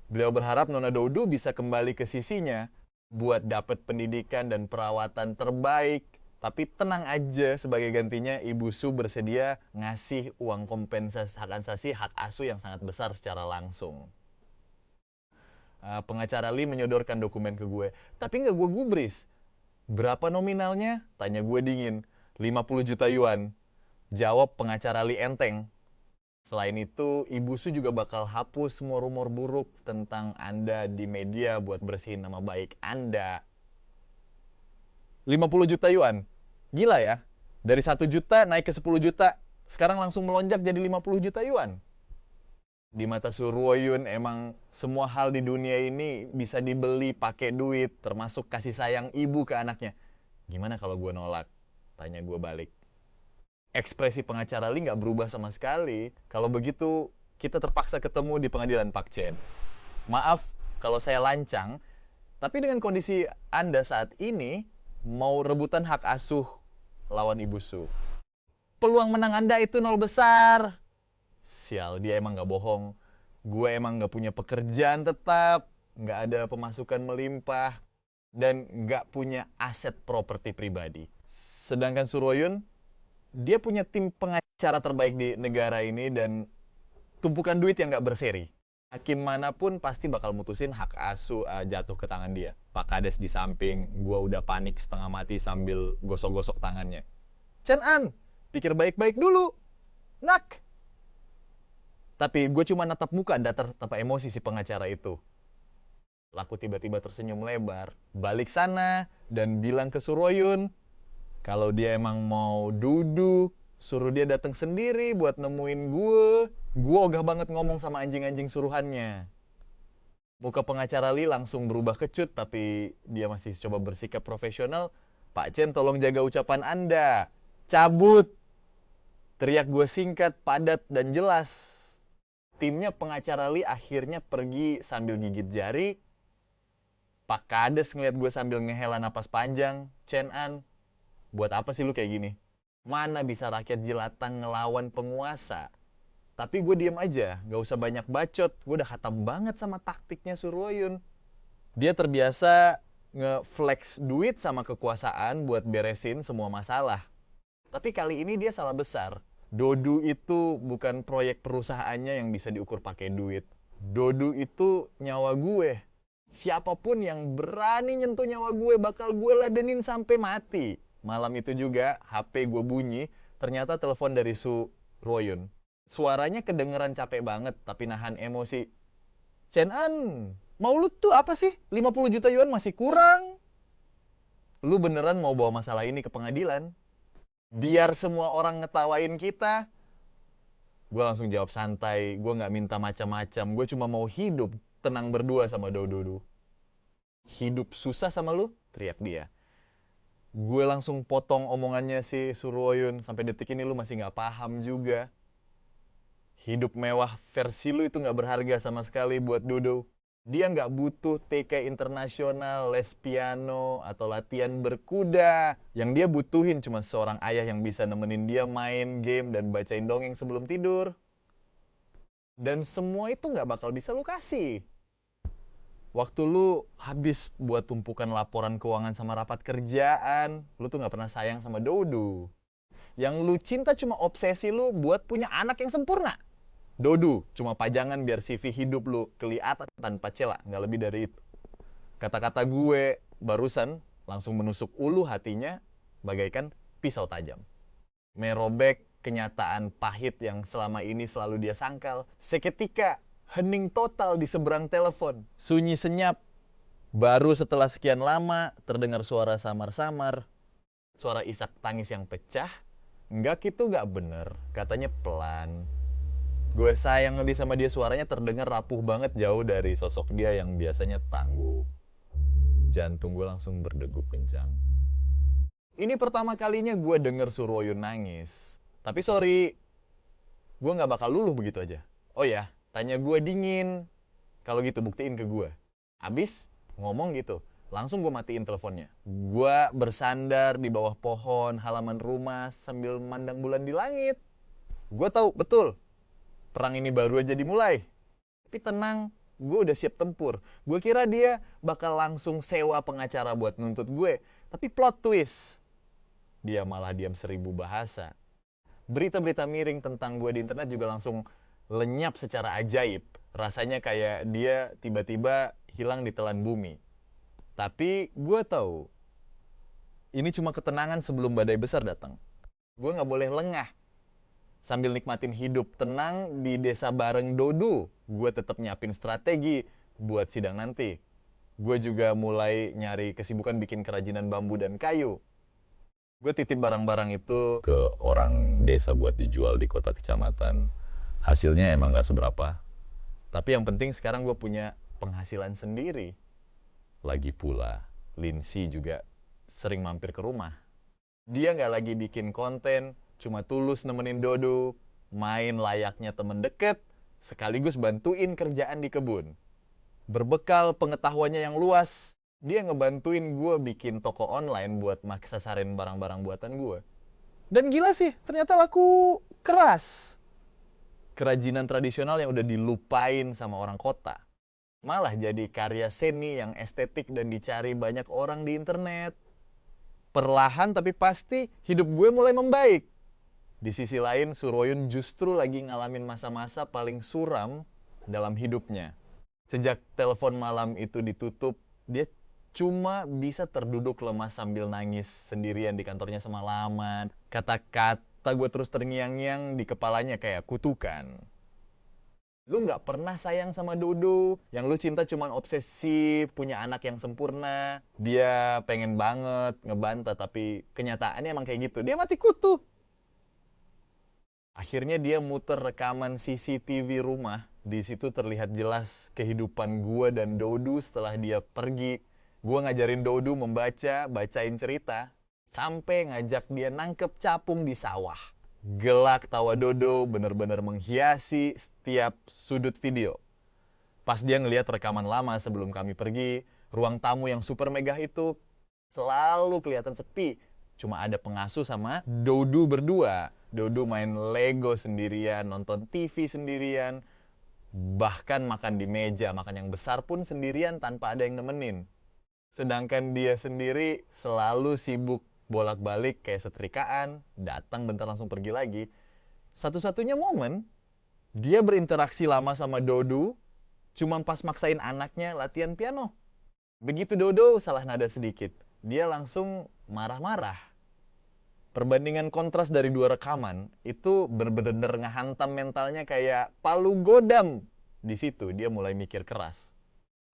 beliau berharap Nona Dodo bisa kembali ke sisinya buat dapat pendidikan dan perawatan terbaik. Tapi tenang aja, sebagai gantinya Ibu Su bersedia ngasih uang kompensasi hak asuh yang sangat besar secara langsung. Pengacara Li menyodorkan dokumen ke gue. Tapi nggak gue gubris. Berapa nominalnya? Tanya gue dingin. 50 juta yuan. Jawab pengacara Li enteng. Selain itu, Ibu Su juga bakal hapus semua rumor buruk tentang Anda di media buat bersihin nama baik Anda. 50 juta yuan. Gila ya. Dari 1 juta naik ke 10 juta. Sekarang langsung melonjak jadi 50 juta yuan. Di mata Suroyun emang semua hal di dunia ini bisa dibeli pakai duit, termasuk kasih sayang ibu ke anaknya. Gimana kalau gue nolak? Tanya gue balik. Ekspresi pengacara Li nggak berubah sama sekali. Kalau begitu, kita terpaksa ketemu di pengadilan Pak Chen. Maaf kalau saya lancang, tapi dengan kondisi Anda saat ini, mau rebutan hak asuh lawan Ibu Su. Peluang menang Anda itu 0 besar. Sial, dia emang nggak bohong. Gue emang nggak punya pekerjaan tetap, nggak ada pemasukan melimpah, dan nggak punya aset properti pribadi. Sedangkan Suroyun, dia punya tim pengacara terbaik di negara ini dan tumpukan duit yang nggak berseri. Hakim manapun pasti bakal mutusin hak asuh jatuh ke tangan dia. Pak Kades di samping, gue udah panik setengah mati sambil gosok-gosok tangannya. Chen An, pikir baik-baik dulu. Nak. Tapi gue cuma natap muka datar tanpa emosi si pengacara itu. Laku tiba-tiba tersenyum lebar, balik sana dan bilang ke Suroyun, kalau dia emang mau duduk, suruh dia datang sendiri buat nemuin gue. Gue ogah banget ngomong sama anjing-anjing suruhannya. Muka pengacara Li langsung berubah kecut, tapi dia masih coba bersikap profesional. Pak Chen, tolong jaga ucapan Anda. Cabut. Teriak gue singkat, padat, dan jelas. Timnya pengacara Li akhirnya pergi sambil gigit jari. Pak Kades ngeliat gue sambil ngehela napas panjang. Chen An, buat apa sih lu kayak gini? Mana bisa rakyat jelata ngelawan penguasa? Tapi gue diem aja, gak usah banyak bacot. Gue udah khatam banget sama taktiknya Suroyun. Dia terbiasa nge-flex duit sama kekuasaan buat beresin semua masalah. Tapi kali ini dia salah besar. Dodo itu bukan proyek perusahaannya yang bisa diukur pakai duit. Dodo itu nyawa gue. Siapapun yang berani nyentuh nyawa gue bakal gue ladenin sampai mati. Malam itu juga HP gue bunyi, ternyata telepon dari Suroyun. Suaranya kedengeran capek banget tapi nahan emosi. Chen An, mau lu tuh apa sih? 50 juta yuan masih kurang. Lu beneran mau bawa masalah ini ke pengadilan? Biar semua orang ngetawain kita. Gue langsung jawab santai, gue gak minta macam-macam. Gue cuma mau hidup tenang berdua sama Dodo. Hidup susah sama lu? Teriak dia. Gue langsung potong omongannya si Suroyun. Sampai detik ini lu masih gak paham juga. Hidup mewah versi lu itu gak berharga sama sekali buat Dodo. Dia nggak butuh TK internasional, les piano, atau latihan berkuda. Yang dia butuhin cuma seorang ayah yang bisa nemenin dia main game dan bacain dongeng sebelum tidur. Dan semua itu nggak bakal bisa lu kasih. Waktu lu habis buat tumpukan laporan keuangan sama rapat kerjaan, lu tuh nggak pernah sayang sama Dodo. Yang lu cinta cuma obsesi lu buat punya anak yang sempurna. Dodu, cuma pajangan biar CV hidup lu kelihatan tanpa celah, nggak lebih dari itu. Kata-kata gue barusan langsung menusuk ulu hatinya bagaikan pisau tajam. Merobek kenyataan pahit yang selama ini selalu dia sangkal. Seketika, hening total di seberang telepon. Sunyi senyap. Baru setelah sekian lama, terdengar suara samar-samar. Suara isak tangis yang pecah. Enggak gitu nggak bener, katanya pelan. Gue sayang lebih sama dia, suaranya terdengar rapuh banget jauh dari sosok dia yang biasanya tangguh. Jantung gue langsung berdegup kencang. Ini pertama kalinya gue denger Suroyun nangis. Tapi sorry, gue gak bakal luluh begitu aja. Oh ya, tanya gue dingin. Kalau gitu buktiin ke gue. Abis ngomong gitu, langsung gue matiin teleponnya. Gue bersandar di bawah pohon halaman rumah sambil memandang bulan di langit. Gue tahu betul, perang ini baru aja dimulai. Tapi tenang, gue udah siap tempur. Gue kira dia bakal langsung sewa pengacara buat nuntut gue. Tapi plot twist, dia malah diam 1000 bahasa. Berita-berita miring tentang gue di internet juga langsung lenyap secara ajaib. Rasanya kayak dia tiba-tiba hilang di telan bumi. Tapi gue tahu, ini cuma ketenangan sebelum badai besar datang. Gue gak boleh lengah. Sambil nikmatin hidup tenang di desa bareng Dodu, gue tetap nyiapin strategi buat sidang nanti. Gue juga mulai nyari kesibukan bikin kerajinan bambu dan kayu. Gue titip barang-barang itu ke orang desa buat dijual di kota kecamatan. Hasilnya emang gak seberapa. Tapi yang penting sekarang gue punya penghasilan sendiri. Lagi pula, Lindsay juga sering mampir ke rumah. Dia gak lagi bikin konten, cuma tulus nemenin Dodo, main layaknya temen deket, sekaligus bantuin kerjaan di kebun. Berbekal pengetahuannya yang luas, dia ngebantuin gue bikin toko online buat maksasarin barang-barang buatan gue. Dan gila sih, ternyata laku keras. Kerajinan tradisional yang udah dilupain sama orang kota. Malah jadi karya seni yang estetik dan dicari banyak orang di internet. Perlahan tapi pasti hidup gue mulai membaik. Di sisi lain, Suroyun justru lagi ngalamin masa-masa paling suram dalam hidupnya. Sejak telepon malam itu ditutup, dia cuma bisa terduduk lemas sambil nangis sendirian di kantornya semalaman. Kata-kata gue terus terngiang-ngiang di kepalanya kayak kutukan. Lu gak pernah sayang sama Dodo, yang lu cinta cuma obsesif, punya anak yang sempurna. Dia pengen banget ngebantah, tapi kenyataannya emang kayak gitu. Dia mati kutu. Akhirnya dia muter rekaman CCTV rumah. Di situ terlihat jelas kehidupan gue dan Dodo setelah dia pergi. Gue ngajarin Dodo membaca, bacain cerita, sampai ngajak dia nangkep capung di sawah. Gelak tawa Dodo bener-bener menghiasi setiap sudut video. Pas dia ngelihat rekaman lama sebelum kami pergi, ruang tamu yang super megah itu selalu kelihatan sepi. Cuma ada pengasuh sama Dodo berdua. Dodo main Lego sendirian, nonton TV sendirian, bahkan makan di meja, makan yang besar pun sendirian tanpa ada yang nemenin. Sedangkan dia sendiri selalu sibuk bolak-balik kayak setrikaan, datang bentar langsung pergi lagi. Satu-satunya momen dia berinteraksi lama sama Dodo cuma pas maksain anaknya latihan piano. Begitu Dodo salah nada sedikit, dia langsung marah-marah. Perbandingan kontras dari dua rekaman itu bener-bener ngehantam mentalnya kayak palu godam. Di situ dia mulai mikir keras.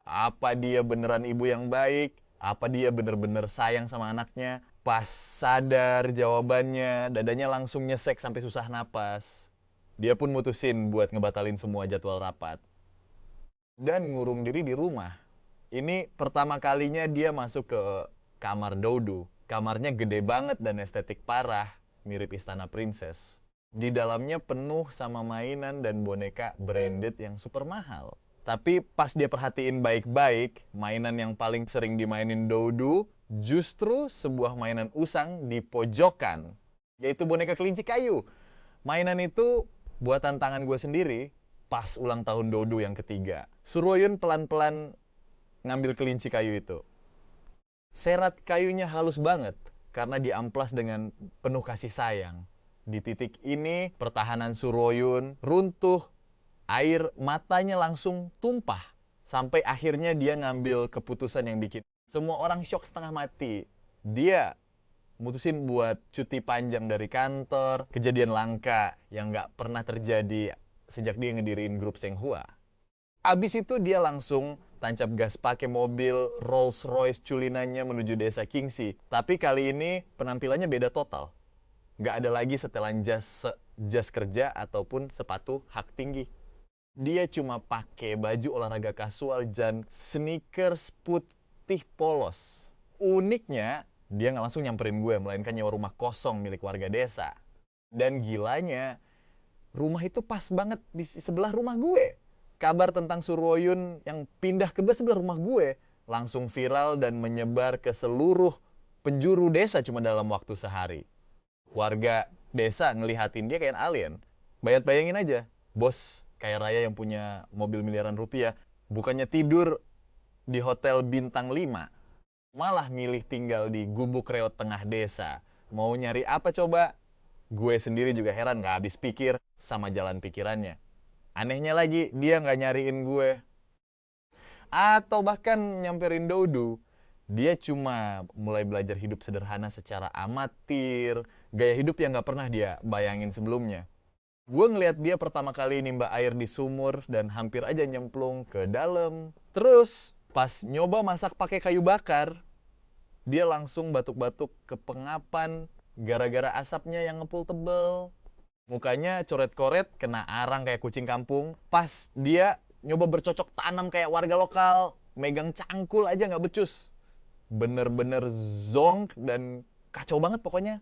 Apa dia beneran ibu yang baik? Apa dia bener-bener sayang sama anaknya? Pas sadar jawabannya, dadanya langsung nyesek sampai susah napas. Dia pun mutusin buat ngebatalin semua jadwal rapat. Dan ngurung diri di rumah. Ini pertama kalinya dia masuk ke kamar Dodo. Kamarnya gede banget dan estetik parah, mirip istana princess. Di dalamnya penuh sama mainan dan boneka branded yang super mahal. Tapi pas dia perhatiin baik-baik, mainan yang paling sering dimainin Dodo justru sebuah mainan usang di pojokan, yaitu boneka kelinci kayu. Mainan itu buatan tangan gue sendiri pas ulang tahun Dodo yang ketiga. Suroyun pelan-pelan ngambil kelinci kayu itu. Serat kayunya halus banget karena diamplas dengan penuh kasih sayang. Di titik ini, pertahanan Suroyun runtuh Air matanya langsung tumpah. Sampai akhirnya dia ngambil keputusan yang bikin semua orang shock setengah mati. Dia mutusin buat cuti panjang dari kantor. Kejadian langka yang nggak pernah terjadi sejak dia ngediriin grup Senghua. Abis itu dia langsung tancap gas pakai mobil Rolls Royce culinannya menuju desa Kingsi. Tapi kali ini penampilannya beda total. Nggak ada lagi setelan jas kerja ataupun sepatu hak tinggi. Dia cuma pakai baju olahraga kasual dan sneakers putih polos. Uniknya, dia nggak langsung nyamperin gue, melainkan nyewa rumah kosong milik warga desa. Dan gilanya, rumah itu pas banget di sebelah rumah gue. Kabar tentang Surwoyun yang pindah ke sebelah rumah gue langsung viral dan menyebar ke seluruh penjuru desa cuma dalam waktu sehari. Warga desa ngelihatin dia kayak alien. Bayangin aja, bos kaya raya yang punya mobil miliaran rupiah, bukannya tidur di hotel bintang 5, malah milih tinggal di gubuk reot tengah desa. Mau nyari apa coba? Gue sendiri juga heran, gak habis pikir sama jalan pikirannya. Anehnya lagi, dia nggak nyariin gue. Atau bahkan nyamperin Dodo. Dia cuma mulai belajar hidup sederhana secara amatir. Gaya hidup yang nggak pernah dia bayangin sebelumnya. Gue ngeliat dia pertama kali nimba air di sumur dan hampir aja nyemplung ke dalam. Terus pas nyoba masak pakai kayu bakar, dia langsung batuk-batuk kepengapan gara-gara asapnya yang ngepul tebel. Mukanya coret-koret, kena arang kayak kucing kampung. Pas dia nyoba bercocok tanam kayak warga lokal, megang cangkul aja nggak becus. Bener-bener zonk dan kacau banget pokoknya.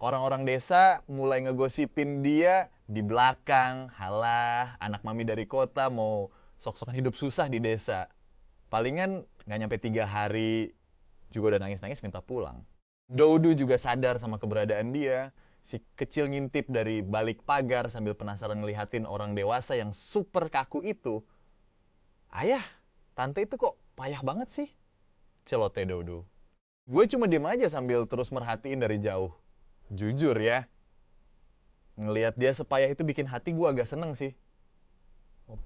Orang-orang desa mulai ngegosipin dia di belakang. Halah, anak mami dari kota mau sok-sokan hidup susah di desa. Palingan nggak nyampe 3 hari juga udah nangis-nangis minta pulang. Dodo juga sadar sama keberadaan dia. Si kecil ngintip dari balik pagar sambil penasaran ngelihatin orang dewasa yang super kaku itu. Ayah, tante itu kok payah banget sih? Celoteh Dodo. Gue cuma diem aja sambil terus merhatiin dari jauh. Jujur ya, ngelihat dia sepayah itu bikin hati gue agak seneng sih.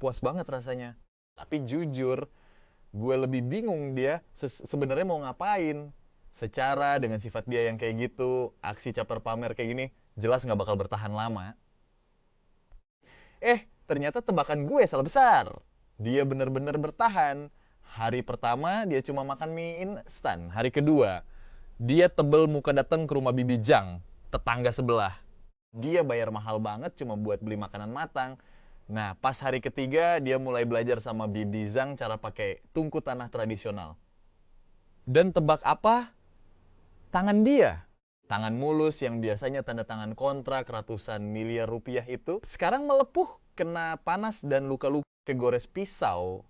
Puas banget rasanya. Tapi jujur, gue lebih bingung dia sebenarnya mau ngapain. Secara dengan sifat dia yang kayak gitu, aksi caper pamer kayak gini, jelas nggak bakal bertahan lama. Ternyata tebakan gue salah besar. Dia bener-bener bertahan. Hari pertama dia cuma makan mie instan. Hari kedua, dia tebel muka datang ke rumah Bibi Jang, tetangga sebelah. Dia bayar mahal banget cuma buat beli makanan matang. Nah, pas hari ketiga dia mulai belajar sama Bibi Zhang cara pakai tungku tanah tradisional. Dan tebak apa? Tangan dia. Tangan mulus yang biasanya tanda tangan kontrak ratusan miliar rupiah itu sekarang melepuh, kena panas dan luka-luka kegores pisau.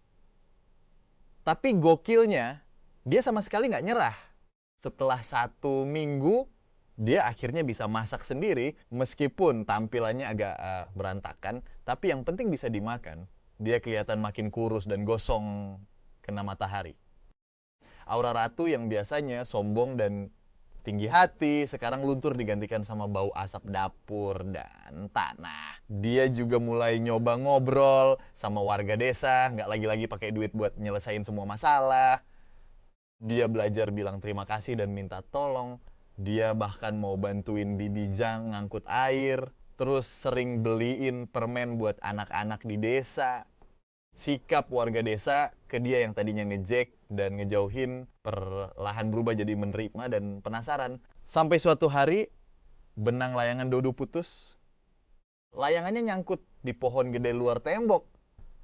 Tapi gokilnya, dia sama sekali nggak nyerah. Setelah 1 minggu, dia akhirnya bisa masak sendiri meskipun tampilannya agak berantakan, tapi yang penting bisa dimakan. Dia kelihatan makin kurus dan gosong kena matahari. Aura ratu yang biasanya sombong dan tinggi hati, sekarang luntur digantikan sama bau asap dapur dan tanah. Dia juga mulai nyoba ngobrol sama warga desa, nggak lagi-lagi pakai duit buat nyelesain semua masalah. Dia belajar bilang terima kasih dan minta tolong. Dia bahkan mau bantuin Bibi Jang ngangkut air, terus sering beliin permen buat anak-anak di desa. Sikap warga desa ke dia yang tadinya ngejek dan ngejauhin perlahan berubah jadi menerima dan penasaran. Sampai suatu hari, benang layangan Dodo putus. Layangannya nyangkut di pohon gede luar tembok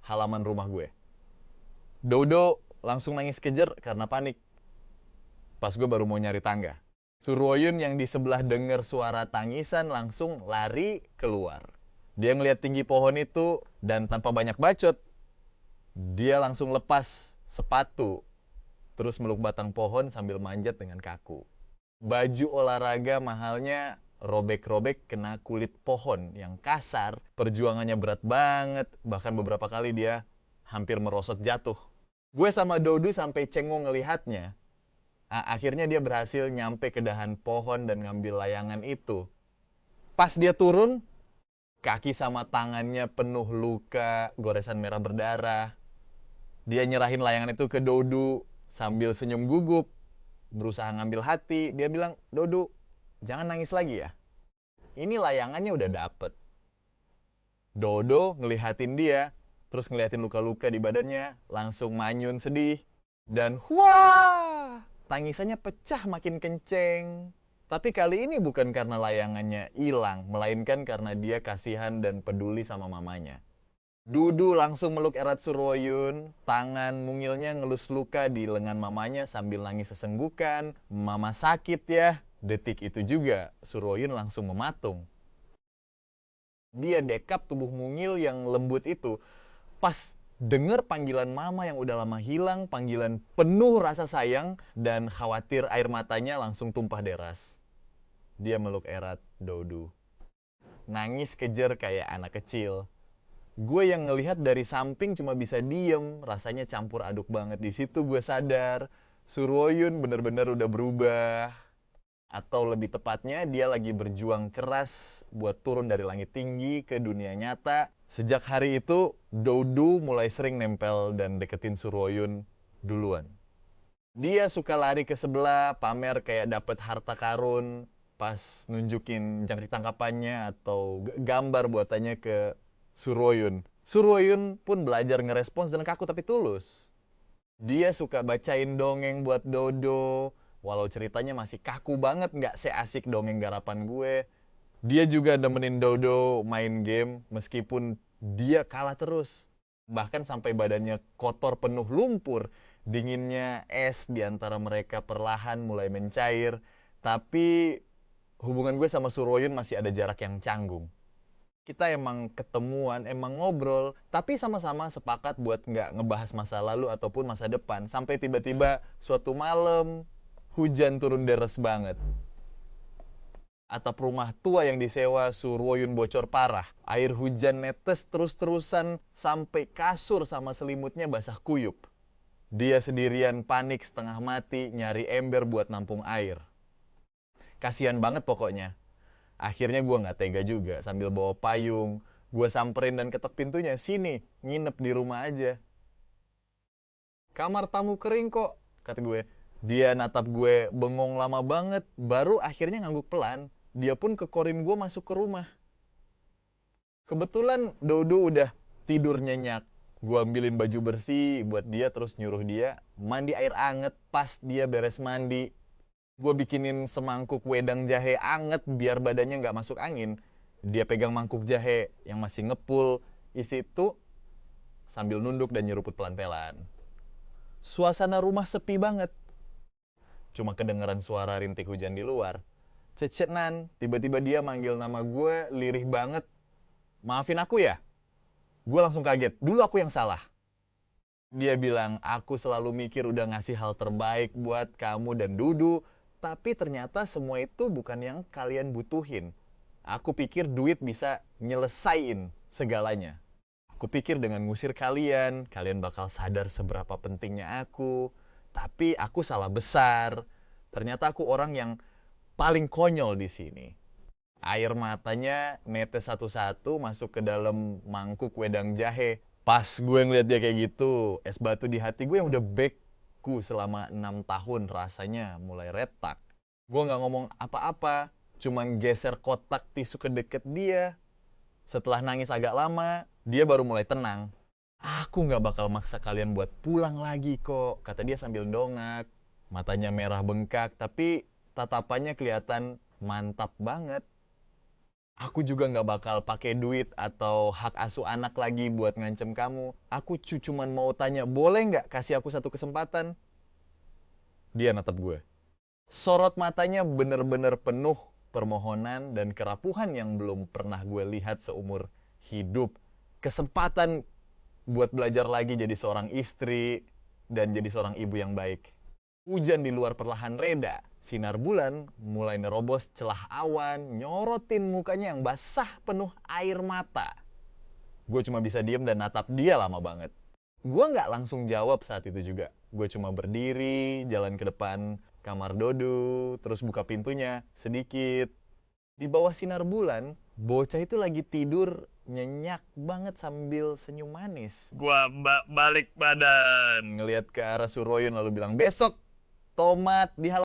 halaman rumah gue. Dodo langsung nangis kejer karena panik. Pas gue baru mau nyari tangga. Surwoyun yang di sebelah dengar suara tangisan langsung lari keluar. Dia ngeliat tinggi pohon itu dan tanpa banyak bacot, dia langsung lepas sepatu, terus meluk batang pohon sambil manjat dengan kaku. Baju olahraga mahalnya robek-robek kena kulit pohon yang kasar. Perjuangannya berat banget, bahkan beberapa kali dia hampir merosot jatuh. Gue sama Dodo sampai cengong ngelihatnya. Akhirnya dia berhasil nyampe ke dahan pohon dan ngambil layangan itu. Pas dia turun, Kaki sama tangannya penuh luka, goresan merah berdarah. Dia nyerahin layangan itu ke Dodo sambil senyum gugup, berusaha ngambil hati. Dia bilang, Dodo, jangan nangis lagi ya. Ini layangannya udah dapet. Dodo ngelihatin dia, terus ngeliatin luka-luka di badannya, langsung manyun sedih. Dan wah, tangisannya pecah makin kenceng. Tapi kali ini bukan karena layangannya hilang, melainkan karena dia kasihan dan peduli sama mamanya. Dudu langsung meluk erat Suroyun, tangan mungilnya ngelus luka di lengan mamanya sambil nangis sesenggukan. Mama sakit ya. Detik itu juga Suroyun langsung mematung. Dia dekap tubuh mungil yang lembut itu. Pas denger panggilan mama yang udah lama hilang, panggilan penuh rasa sayang dan khawatir, air matanya langsung tumpah deras. Dia meluk erat Dodo. Nangis kejer kayak anak kecil. Gue yang ngelihat dari samping cuma bisa diem, rasanya campur aduk banget. Di situ gue sadar, Suroyun bener-bener udah berubah. Atau lebih tepatnya, dia lagi berjuang keras buat turun dari langit tinggi ke dunia nyata. Sejak hari itu, Dodo mulai sering nempel dan deketin Suroyun duluan. Dia suka lari ke sebelah, pamer kayak dapet harta karun, pas nunjukin jangkrik tangkapannya atau gambar buatannya ke Suroyun. Suroyun pun belajar ngerespons dan kaku tapi tulus. Dia suka bacain dongeng buat Dodo, walau ceritanya masih kaku banget, nggak seasik dongeng garapan gue. Dia juga nemenin Dodo main game meskipun dia kalah terus. Bahkan sampai badannya kotor penuh lumpur, dinginnya es di antara mereka perlahan mulai mencair. Tapi hubungan gue sama Suroyun masih ada jarak yang canggung. Kita emang ketemuan, emang ngobrol, tapi sama-sama sepakat buat nggak ngebahas masa lalu ataupun masa depan. Sampai tiba-tiba suatu malam, hujan turun deres banget. Atap rumah tua yang disewa Suroyun bocor parah. Air hujan netes terus-terusan sampai kasur sama selimutnya basah kuyup. Dia sendirian panik setengah mati nyari ember buat nampung air. Kasian banget pokoknya. Akhirnya gue gak tega juga, sambil bawa payung. Gue samperin dan ketok pintunya, sini, nginep di rumah aja. Kamar tamu kering kok, kata gue. Dia natap gue bengong lama banget, baru akhirnya ngangguk pelan. Dia pun kekorin gue masuk ke rumah. Kebetulan Dodo udah tidur nyenyak. Gue ambilin baju bersih buat dia, terus nyuruh dia mandi air anget pas dia beres mandi. Gue bikinin semangkuk wedang jahe anget biar badannya nggak masuk angin. Dia pegang mangkuk jahe yang masih ngepul, isi itu sambil nunduk dan nyeruput pelan-pelan. Suasana rumah sepi banget. Cuma kedengeran suara rintik hujan di luar. Cecenan, tiba-tiba dia manggil nama gue, lirih banget. Maafin aku ya? Gue langsung kaget, dulu aku yang salah. Dia bilang, aku selalu mikir udah ngasih hal terbaik buat kamu dan Dudu, tapi ternyata semua itu bukan yang kalian butuhin. Aku pikir duit bisa nyelesain segalanya. Aku pikir dengan ngusir kalian, kalian bakal sadar seberapa pentingnya aku. Tapi aku salah besar. Ternyata aku orang yang paling konyol di sini. Air matanya netes satu-satu masuk ke dalam mangkuk wedang jahe. Pas gue ngeliat dia kayak gitu, es batu di hati gue yang udah beku selama 6 tahun rasanya mulai retak. Gue gak ngomong apa-apa, cuman geser kotak tisu ke deket dia. Setelah nangis agak lama, dia baru mulai tenang. Aku gak bakal maksa kalian buat pulang lagi kok, kata dia sambil dongak. Matanya merah bengkak, tapi tatapannya kelihatan mantap banget. Aku juga gak bakal pakai duit atau hak asuh anak lagi buat ngancem kamu. Aku cuman mau tanya, boleh gak kasih aku satu kesempatan? Dia natap gue. Sorot matanya bener-bener penuh permohonan dan kerapuhan yang belum pernah gue lihat seumur hidup. Kesempatan buat belajar lagi jadi seorang istri dan jadi seorang ibu yang baik. Hujan di luar perlahan reda. Sinar bulan mulai nerobos celah awan, nyorotin mukanya yang basah penuh air mata. Gue cuma bisa diem dan natap dia lama banget. Gue gak langsung jawab saat itu juga. Gue cuma berdiri, jalan ke depan kamar Dodo, terus buka pintunya sedikit. Di bawah sinar bulan, bocah itu lagi tidur nyenyak banget sambil senyum manis. Gua balik badan. Ngelihat ke arah Suroyun lalu bilang, besok tomat di halaman